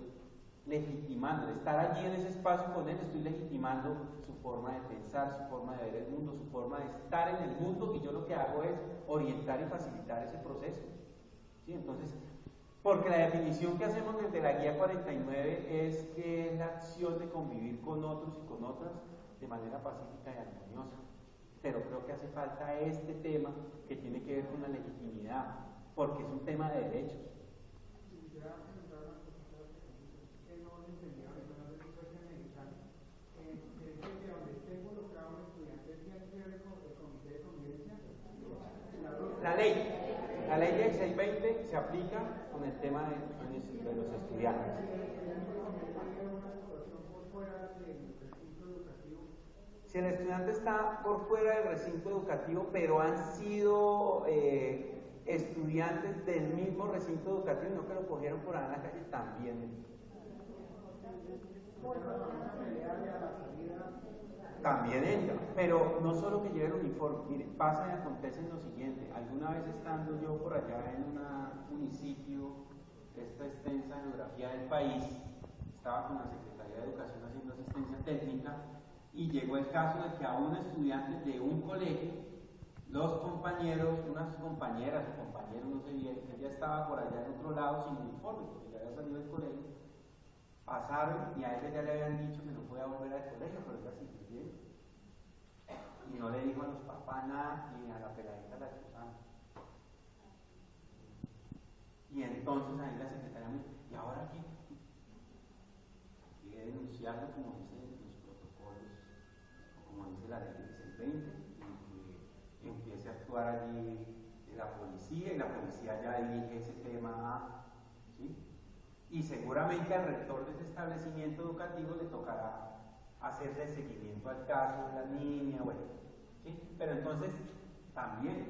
legitimando, estar allí en ese espacio con él, estoy legitimando su forma de pensar, su forma de ver el mundo, su forma de estar en el mundo, y yo lo que hago es orientar y facilitar ese proceso. ¿Sí? Entonces, porque la definición que hacemos desde la guía 49 es que es la acción de convivir con otros y con otras de manera pacífica y armoniosa. Pero creo que hace falta este tema que tiene que ver con la legitimidad, porque es un tema de derechos. La ley 1620 se aplica con el tema de los estudiantes. Si el estudiante está por fuera del recinto educativo, pero han sido estudiantes del mismo recinto educativo y no que lo cogieron por ahí en la calle, también. También entra, pero no solo que lleve el uniforme. Miren, pasa y acontece en lo siguiente. Alguna vez estando yo por allá en un municipio de esta extensa geografía del país, estaba con la Secretaría de Educación haciendo asistencia técnica y llegó el caso de que a un estudiante de un colegio, los compañeros, unas compañeras o compañeros, no sé bien, que ya estaba por allá en otro lado sin uniforme, porque ya había salido del colegio, pasaron y a ella ya le habían dicho que no podía volver al colegio, pero ella siguió bien. Y no le dijo a los papás nada, ni a la peladita la chuzana. Y entonces ahí la secretaria me dijo, ¿y ahora qué? Y de denunciarlo como dicen los protocolos, como dice la ley 1620, y que empiece a actuar allí la policía, y la policía ya dirige ese tema, ¿sí? Y seguramente al rector de ese establecimiento educativo le tocará hacerle seguimiento al caso de la niña, bueno, ¿sí? Pero entonces también,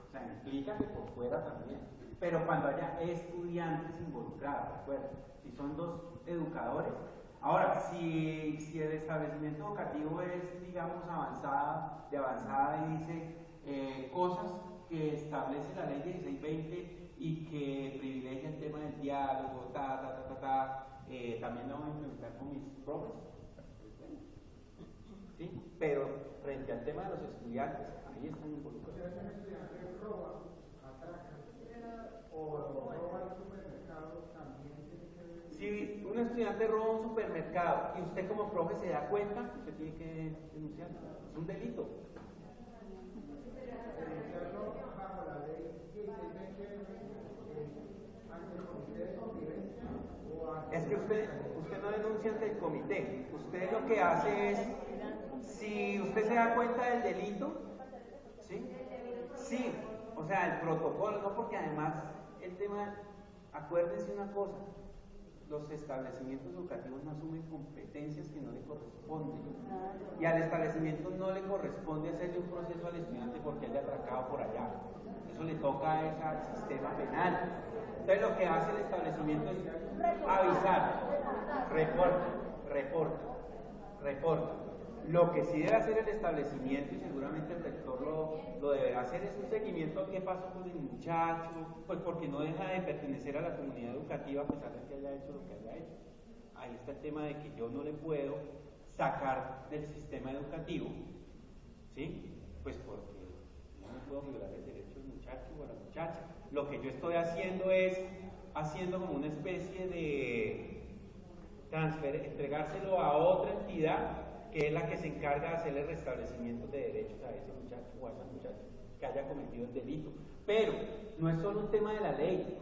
o sea, implica que por fuera también, pero cuando haya estudiantes involucrados, recuerden, si son dos educadores. Ahora, si el establecimiento educativo es, digamos, de avanzada y dice cosas que establece la ley 1620 y que privilegia el tema del diálogo, también lo vamos a implementar con mis profes, ¿sí? Pero frente al tema de los estudiantes, ahí están involucrados. O sea, si un estudiante roba, atraca, o roba el supermercado, también tiene que ver. Si un estudiante roba un supermercado y usted como profe se da cuenta, usted tiene que denunciarlo. Es un delito. Denunciarlo bajo la ley 1620 ante el comité de convivencia o ante... Es que usted no denuncia ante el comité. Usted lo que hace es, si usted se da cuenta del delito, ¿sí? Sí, o sea, el protocolo, no, porque además el tema, acuérdense una cosa, los establecimientos educativos no asumen competencias que no le corresponden. Y al establecimiento no le corresponde hacerle un proceso al estudiante porque haya atracado por allá. Eso le toca al sistema penal. Entonces lo que hace el establecimiento es avisar, reporta. Lo que sí debe hacer el establecimiento, y seguramente el rector lo deberá hacer, es un seguimiento a qué pasó con el muchacho, pues porque no deja de pertenecer a la comunidad educativa a pesar de que haya hecho lo que haya hecho. Ahí está el tema de que yo no le puedo sacar del sistema educativo, ¿sí? Pues porque yo no puedo violar el derecho del muchacho o a la muchacha. Lo que yo estoy haciendo es como una especie de entregárselo a otra entidad que es la que se encarga de hacerle restablecimiento de derechos a ese muchacho o a esa muchacha que haya cometido el delito. Pero no es solo un tema de la ley.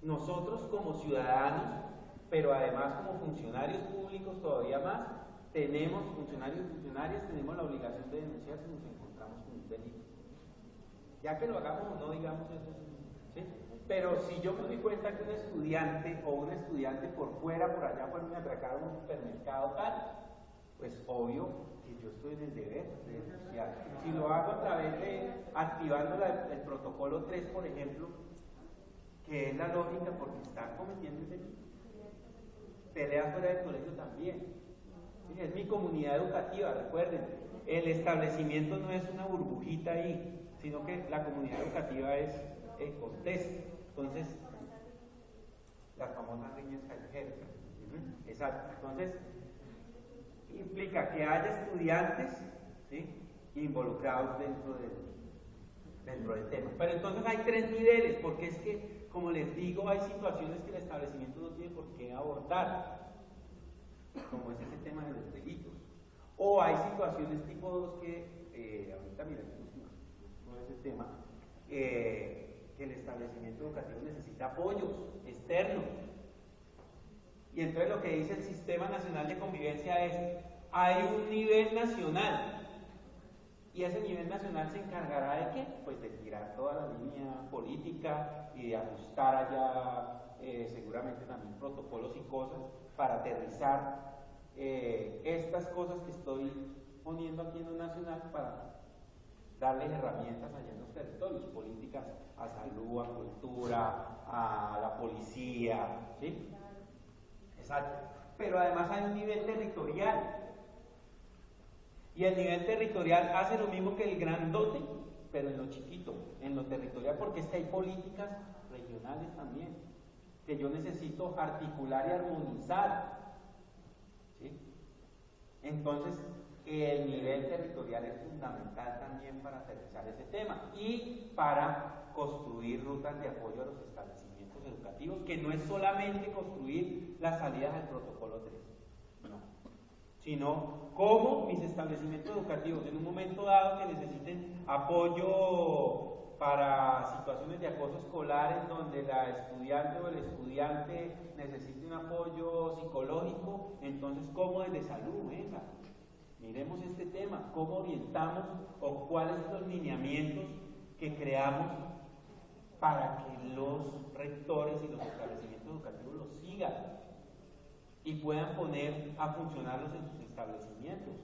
Nosotros como ciudadanos, pero además como funcionarios públicos todavía más, funcionarios y funcionarias, tenemos la obligación de denunciar si nos encontramos con un delito. Ya que lo hagamos o no, digamos eso, ¿sí? Pero si yo me doy cuenta que un estudiante o un estudiante por fuera, por allá, fueron a atracar a un supermercado tal, pues obvio que yo estoy en el deber de denunciar. Si lo hago a través de activando el protocolo 3, por ejemplo, que es la lógica porque está cometiendo el delito. Pelea fuera del colegio también. ¿Sí? Es mi comunidad educativa, recuerden. El establecimiento no es una burbujita ahí, sino que la comunidad educativa es el contexto. Entonces, las famosas riñas callejeras. Exacto. Entonces, implica que haya estudiantes, ¿sí?, involucrados dentro del tema. Pero entonces hay 3 niveles, porque es que, como les digo, hay situaciones que el establecimiento no tiene por qué abordar, como es ese tema de los delitos. O hay situaciones tipo 2 que, ahorita miraremos con ese tema, que el establecimiento educativo necesita apoyos externos. Y entonces lo que dice el Sistema Nacional de Convivencia es, hay un nivel nacional, y ese nivel nacional se encargará de ¿qué? Pues de tirar toda la línea política y de ajustar allá seguramente también protocolos y cosas para aterrizar estas cosas que estoy poniendo aquí en lo nacional para darles herramientas allá en los territorios, políticas a salud, a cultura, a la policía, ¿sí? Exacto. Pero además hay un nivel territorial. Y el nivel territorial hace lo mismo que el grandote, pero en lo chiquito, en lo territorial, porque es que hay políticas regionales también, que yo necesito articular y armonizar, ¿sí? Entonces, el nivel territorial es fundamental también para aterrizar ese tema y para construir rutas de apoyo a los establecimientos educativos, que no es solamente construir las salidas del protocolo 3, no, sino cómo mis establecimientos educativos en un momento dado que necesiten apoyo para situaciones de acoso escolar en donde la estudiante o el estudiante necesite un apoyo psicológico, entonces cómo desde salud, venga, miremos este tema, cómo orientamos o cuáles son los lineamientos que creamos para que los rectores y los establecimientos educativos los sigan y puedan poner a funcionarlos en sus establecimientos.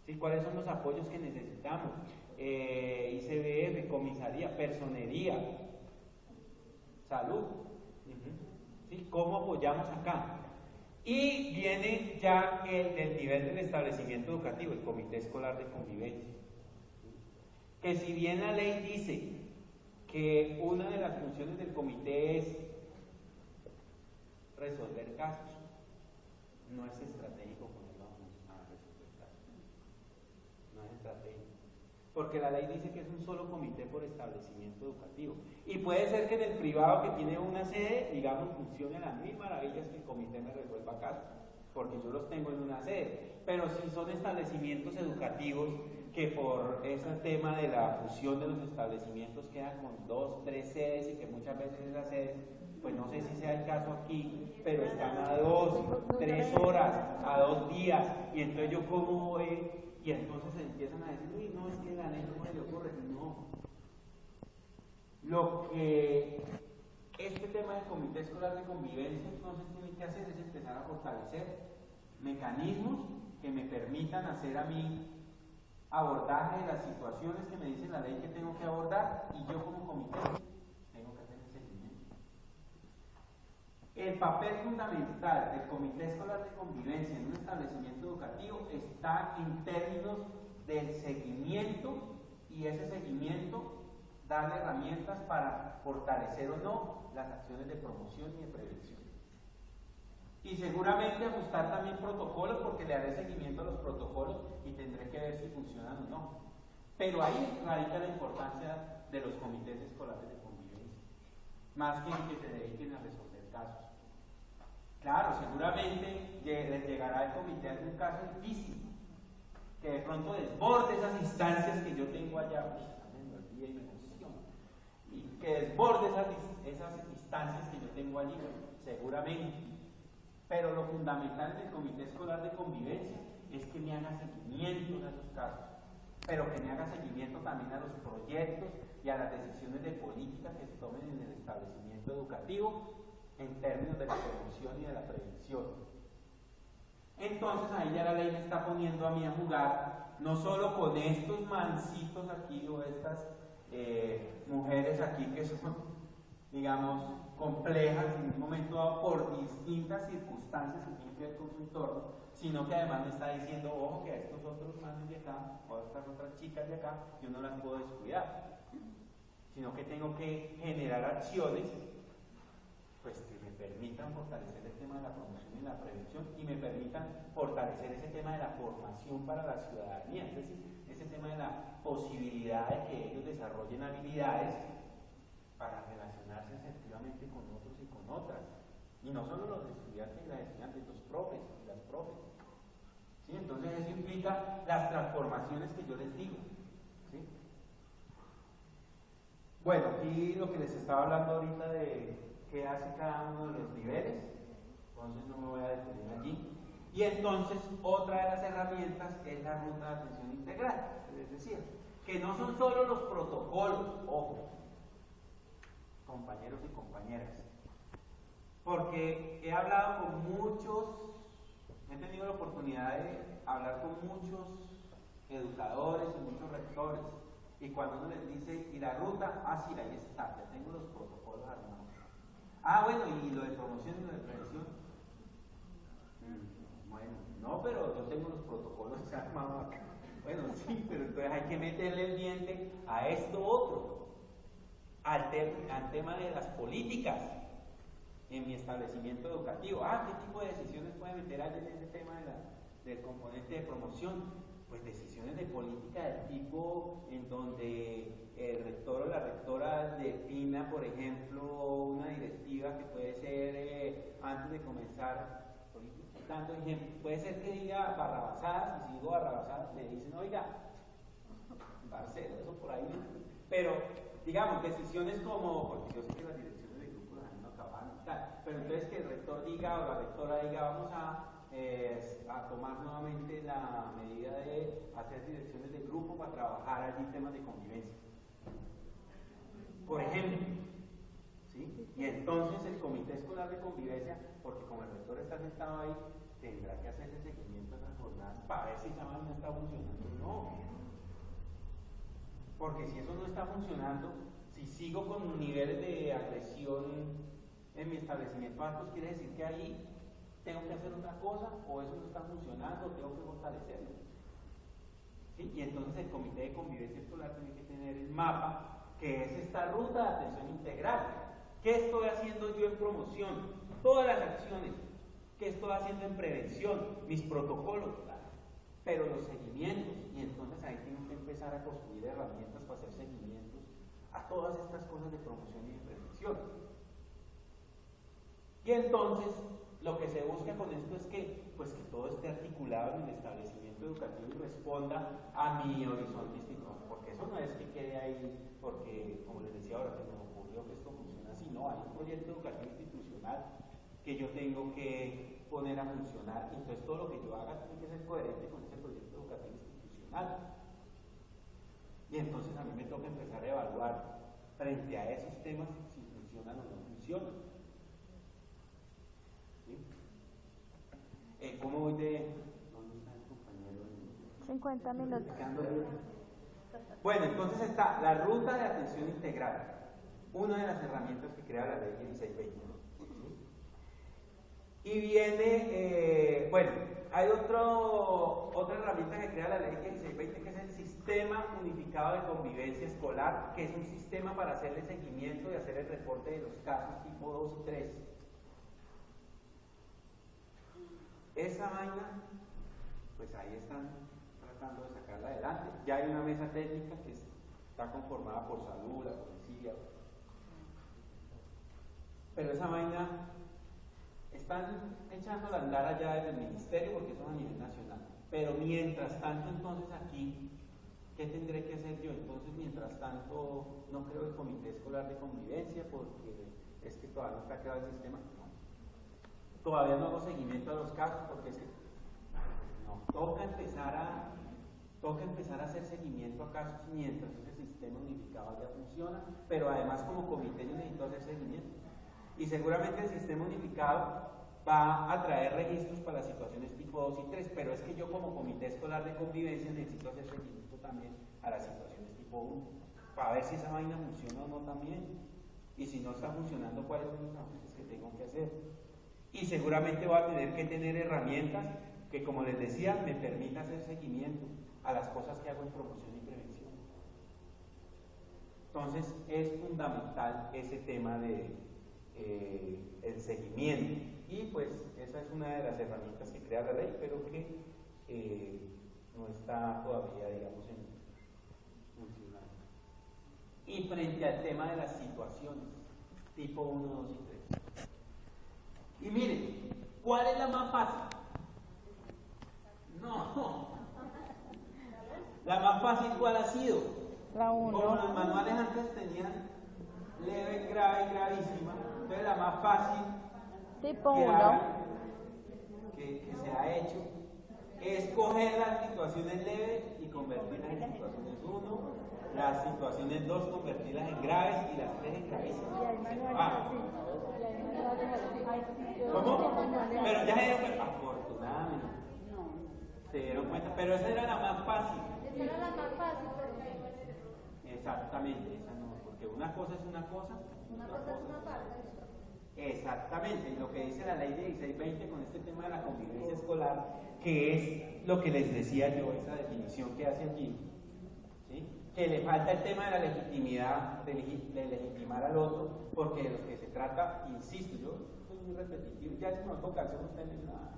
¿Sí? ¿Cuáles son los apoyos que necesitamos? ICBF, comisaría, personería, salud. ¿Sí? ¿Cómo apoyamos acá? Y viene ya el nivel del establecimiento educativo, el comité escolar de convivencia. Que si bien la ley dice que una de las funciones del comité es resolver casos, no es estratégico ponerlo a resolver casos. No es estratégico. Porque la ley dice que es un solo comité por establecimiento educativo. Y puede ser que en el privado que tiene una sede, digamos, funcione a las mil maravillas que el comité me resuelva casos, porque yo los tengo en una sede. Pero si son establecimientos educativos que por ese tema de la fusión de los establecimientos quedan con 2, 3 sedes y que muchas veces esas sedes, pues no sé si sea el caso aquí, pero están a 2, 3 horas, a 2 días, y entonces yo cómo voy, y entonces empiezan a decir, uy, no, es que la ley no me le ocurre. No. Lo que este tema del comité escolar de convivencia entonces tiene que hacer es empezar a fortalecer mecanismos que me permitan hacer a mí abordaje de las situaciones que me dice la ley que tengo que abordar, y yo como comité tengo que hacer el seguimiento. El papel fundamental del comité escolar de convivencia en un establecimiento educativo está en términos del seguimiento, y ese seguimiento darle herramientas para fortalecer o no las acciones de promoción y de prevención. Y seguramente ajustar también protocolos, porque le haré seguimiento a los protocolos y tendré que ver si funcionan o no. Pero ahí radica la importancia de los comités escolares de convivencia, más que en que se dediquen a resolver casos. Claro, seguramente les llegará al comité algún caso difícil, que de pronto desborde esas instancias que yo tengo allá, me olvida y me emociona, y que desborde esas instancias que yo tengo allí, seguramente. Pero lo fundamental del comité escolar de convivencia es que me haga seguimiento a esos casos, pero que me haga seguimiento también a los proyectos y a las decisiones de política que se tomen en el establecimiento educativo en términos de la promoción y de la prevención. Entonces ahí ya la ley me está poniendo a mí a jugar, no solo con estos mancitos aquí o estas mujeres aquí que son, digamos, complejas en un momento dado por distintas circunstancias que tienen que ver con su entorno, sino que además me está diciendo, ojo, que a estos otros manes de acá, o a estas otras chicas de acá, yo no las puedo descuidar, sino que tengo que generar acciones pues que me permitan fortalecer el tema de la promoción y la prevención, y me permitan fortalecer ese tema de la formación para la ciudadanía, es decir, ese tema de la posibilidad de que ellos desarrollen habilidades para relacionarse efectivamente con otros y con otras, y no solo los estudiantes y las estudiantes, los profes y las profes. ¿Sí? Entonces eso implica las transformaciones que yo les digo. ¿Sí? Bueno, aquí lo que les estaba hablando ahorita de qué hace cada uno de los niveles, entonces no me voy a detener allí. Y entonces otra de las herramientas es la ruta de atención integral, es decir, que no son solo los protocolos, ojo, compañeros y compañeras, porque he hablado con muchos, he tenido la oportunidad de hablar con muchos educadores y muchos rectores. Y cuando uno les dice, ¿y la ruta? Ah, sí, ahí está, ya tengo los protocolos armados. Ah, bueno, ¿y lo de promoción y lo de prevención? Bueno, no, pero yo tengo los protocolos armados acá. Bueno, sí, pero entonces hay que meterle el diente a esto otro, al tema de las políticas en mi establecimiento educativo. Ah, ¿qué tipo de decisiones puede meter alguien en ese tema del componente de promoción? Pues decisiones de política del tipo en donde el rector o la rectora defina, por ejemplo, una directiva que puede ser antes de comenzar, dando ejemplo, puede ser que diga barrabasadas, y si digo barrabasadas me dicen, oiga, Barcelo, eso por ahí, pero digamos, decisiones como, porque yo sé que las direcciones de grupos no acaban y tal, pero entonces que el rector diga o la rectora diga, vamos a tomar nuevamente la medida de hacer direcciones de grupo para trabajar allí temas de convivencia. Por ejemplo, ¿sí? Y entonces el comité escolar de convivencia, porque como el rector está sentado ahí, tendrá que hacer el seguimiento de las jornadas para ver si esa vaina está funcionando o no. Porque si eso no está funcionando, si sigo con niveles de agresión en mi establecimiento altos, quiere decir que ahí tengo que hacer otra cosa, o eso no está funcionando, tengo que fortalecerlo. ¿Sí? Y entonces el comité de convivencia escolar tiene que tener el mapa, que es esta ruta de atención integral. ¿Qué estoy haciendo yo en promoción? Todas las acciones. ¿Qué estoy haciendo en prevención? Mis protocolos, pero los seguimientos. Y entonces ahí tengo que empezar a construir herramientas para hacer seguimientos a todas estas cosas de promoción y de prevención. Y entonces lo que se busca con esto es que, pues, que todo esté articulado en el establecimiento educativo y responda a mi horizonte institucional, porque eso no es que quede ahí, porque, como les decía ahora, que me ocurrió que esto funciona así, no, hay un proyecto educativo institucional que yo tengo que poner a funcionar, y entonces todo lo que yo haga tiene que ser coherente con ese proyecto educativo institucional. Y entonces a mí me toca empezar a evaluar frente a esos temas si funcionan o no funcionan. ¿Cómo voy de...? ¿Dónde está el compañero? 50 minutos. Bueno, entonces está la ruta de atención integral, una de las herramientas que crea la ley 1620. Y viene, bueno, hay otra herramienta que crea la ley 1620, que es el Sistema Unificado de Convivencia Escolar, que es un sistema para hacerle seguimiento y hacer el reporte de los casos tipo 2 y 3. Esa vaina, pues ahí están tratando de sacarla adelante. Ya hay una mesa técnica que está conformada por salud, la policía. Pero esa vaina están echándola a andar allá desde el ministerio porque eso es a nivel nacional. Pero mientras tanto, entonces aquí, ¿qué tendré que hacer yo? Entonces, mientras tanto, no creo el comité escolar de convivencia porque es que todavía no está creado el sistema. Todavía no hago seguimiento a los casos porque es que no, toca empezar a hacer seguimiento a casos mientras ese sistema unificado ya funciona, pero además como comité yo necesito hacer seguimiento. Y seguramente el sistema unificado va a traer registros para las situaciones tipo 2 y 3, pero es que yo como comité escolar de convivencia necesito hacer seguimiento también a las situaciones tipo 1, para ver si esa vaina funciona o no también, y si no está funcionando, cuáles son los ajustes que tengo que hacer. Y seguramente va a tener que tener herramientas que, como les decía, me permita hacer seguimiento a las cosas que hago en promoción y prevención. Entonces, es fundamental ese tema de el seguimiento. Y pues, esa es una de las herramientas que crea la ley, pero que no está todavía, digamos, en funcionando. Y frente al tema de las situaciones, tipo 1, 2 y 3. Y miren, ¿cuál es la más fácil? No. La más fácil, ¿cuál ha sido? La 1. Como los manuales antes tenían leve, grave y gravísima, entonces la más fácil Tipo que 1. que se ha hecho es coger las situaciones leves y convertirlas en situaciones 1, las situaciones 2 convertirlas en graves y las 3 en gravísimas. ¿Cómo? Pero ya se dieron cuenta, afortunadamente se dieron cuenta, pero esa era la más fácil. Esa era la más fácil, pero Exactamente, esa no, porque una cosa es una cosa, una cosa es una parte. exactamente, lo que dice la ley 1620 con este tema de la convivencia escolar, que es lo que les decía yo, esa definición que hace allí, ¿sí? Que le falta el tema de la legitimidad, de legitimar al otro, porque de lo que se trata, insisto, yo soy muy repetitivo, ya es una vocación, ustedes nada.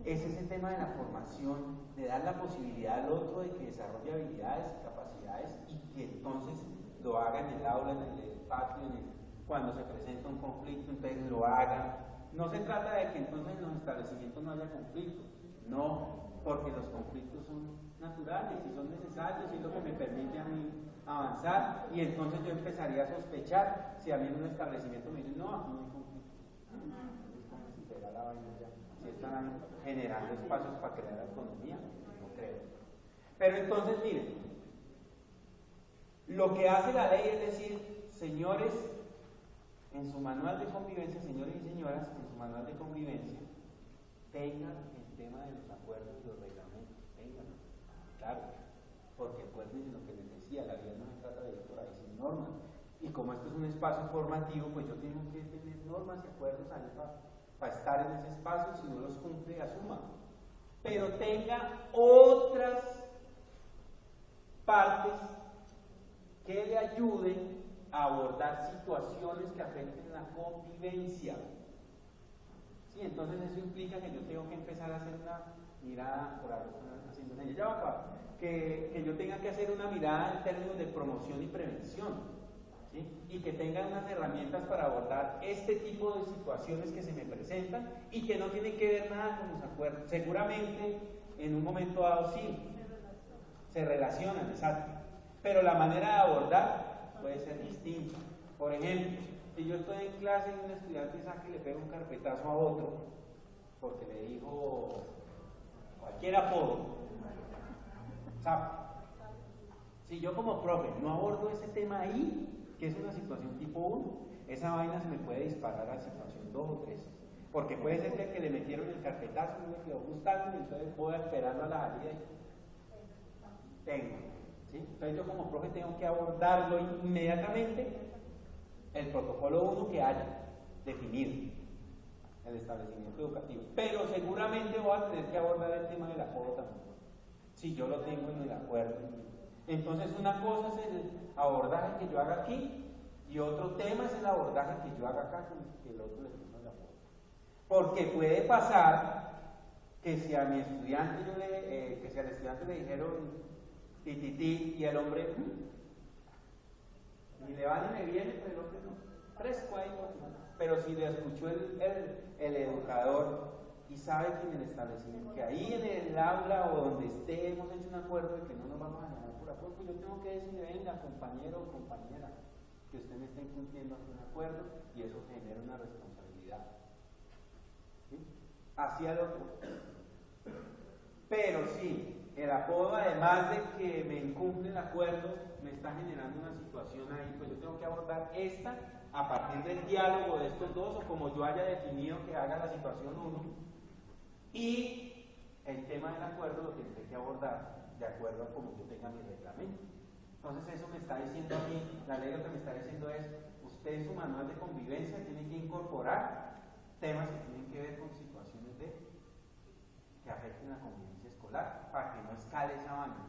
Es ese tema de la formación, de dar la posibilidad al otro de que desarrolle habilidades y capacidades y que entonces lo haga en el aula, en el patio, cuando se presenta un conflicto, entonces lo haga. No se trata de que entonces en los establecimientos no haya conflictos, no, porque los conflictos son naturales y son necesarios y es lo que me permite a mí avanzar y entonces yo empezaría a sospechar si a mí en un establecimiento me dicen, no, aquí no hay conflicto. Entonces, ¿cómo se será la vaina ya? Si están generando espacios para crear autonomía, no creo. Pero entonces, miren, lo que hace la ley es decir, señores, en su manual de convivencia, señores y señoras, en su manual de convivencia, tengan el tema de los acuerdos y los reglamentos, ténganlo, claro, porque acuérdense lo que les decía, la vida no se trata de ir por ahí sin normas, y como esto es un espacio formativo, pues yo tengo que tener normas y acuerdos ahí para estar en ese espacio, si no los cumple, asuma. Pero tenga otras partes que le ayuden a abordar situaciones que afecten la convivencia. Sí, entonces eso implica que yo tengo que empezar a hacer una mirada, por ahí haciendo una, ya va a acabar, que yo tenga que hacer una mirada en términos de promoción y prevención. ¿Sí? Y que tengan unas herramientas para abordar este tipo de situaciones que se me presentan y que no tienen que ver nada con los acuerdos. Seguramente en un momento dado sí, se relacionan, exacto, pero la manera de abordar puede ser distinta. Por ejemplo, si yo estoy en clase y un estudiante saca y le pega un carpetazo a otro porque le dijo cualquier apodo, ¿sabe? Si yo como profe no abordo ese tema ahí, que es una situación tipo 1, esa vaina se me puede disparar a la situación 2 o 3, porque puede ser que le metieron el carpetazo, no me quedó gustando, y entonces voy a esperarlo a la salida y tengo, ¿sí? Entonces yo como profe tengo que abordarlo inmediatamente, el protocolo 1 que haya definido el establecimiento educativo, pero seguramente voy a tener que abordar el tema del apodo también, si yo lo tengo en el acuerdo. Entonces una cosa es el abordaje que yo haga aquí y otro tema es el abordaje que yo haga acá con el otro le ponga la foto. Porque puede pasar que si a mi estudiante que si al estudiante le dijeron ti y el hombre ni le va ni le viene, pero el hombre no, fresco ahí, pero si le escuchó el educador y sabe que en el establecimiento, que ahí en el aula o donde esté hemos hecho un acuerdo de que no nos vamos a ganar por acuerdo, pues yo tengo que decirle, venga, compañero o compañera, que usted me está incumpliendo un acuerdo y eso genera una responsabilidad. ¿Sí? Hacia el otro. Pero sí, el apodo, además de que me incumple el acuerdo, me está generando una situación ahí, pues yo tengo que abordar esta a partir del diálogo de estos dos o como yo haya definido que haga la situación 1. Y el tema del acuerdo lo tendré que abordar de acuerdo a como yo tenga mi reglamento. Entonces eso me está diciendo a mí, la ley lo que me está diciendo es, usted en su manual de convivencia tiene que incorporar temas que tienen que ver con situaciones que afecten la convivencia escolar, para que no escale esa vaina.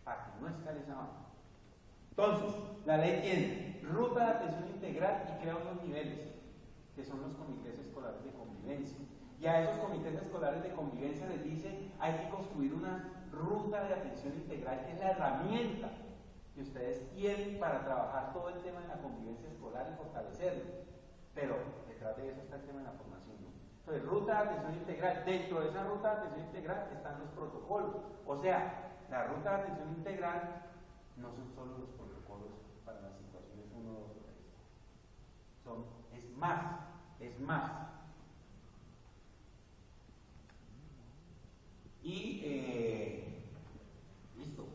Para que no escale esa vaina. Entonces, la ley tiene ruta de atención integral y crea unos niveles, que son los comités escolares de convivencia. Y a esos comités escolares de convivencia les dice, hay que construir una ruta de atención integral, que es la herramienta que ustedes tienen para trabajar todo el tema de la convivencia escolar y fortalecerlo. Pero detrás de eso está el tema de la formación, ¿no? Entonces, ruta de atención integral. Dentro de esa ruta de atención integral están los protocolos. O sea, la ruta de atención integral no son solo los protocolos para las situaciones 1, 2 o 3. Es más. Y listo.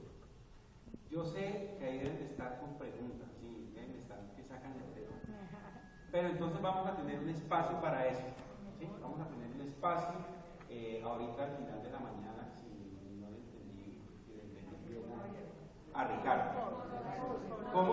Yo sé que ahí deben de estar con preguntas, sí, deben de estar que sacan el tema. Pero entonces vamos a tener un espacio para eso. ¿Sí? Vamos a tener un espacio ahorita al final de la mañana, si no lo entendí a Ricardo. Con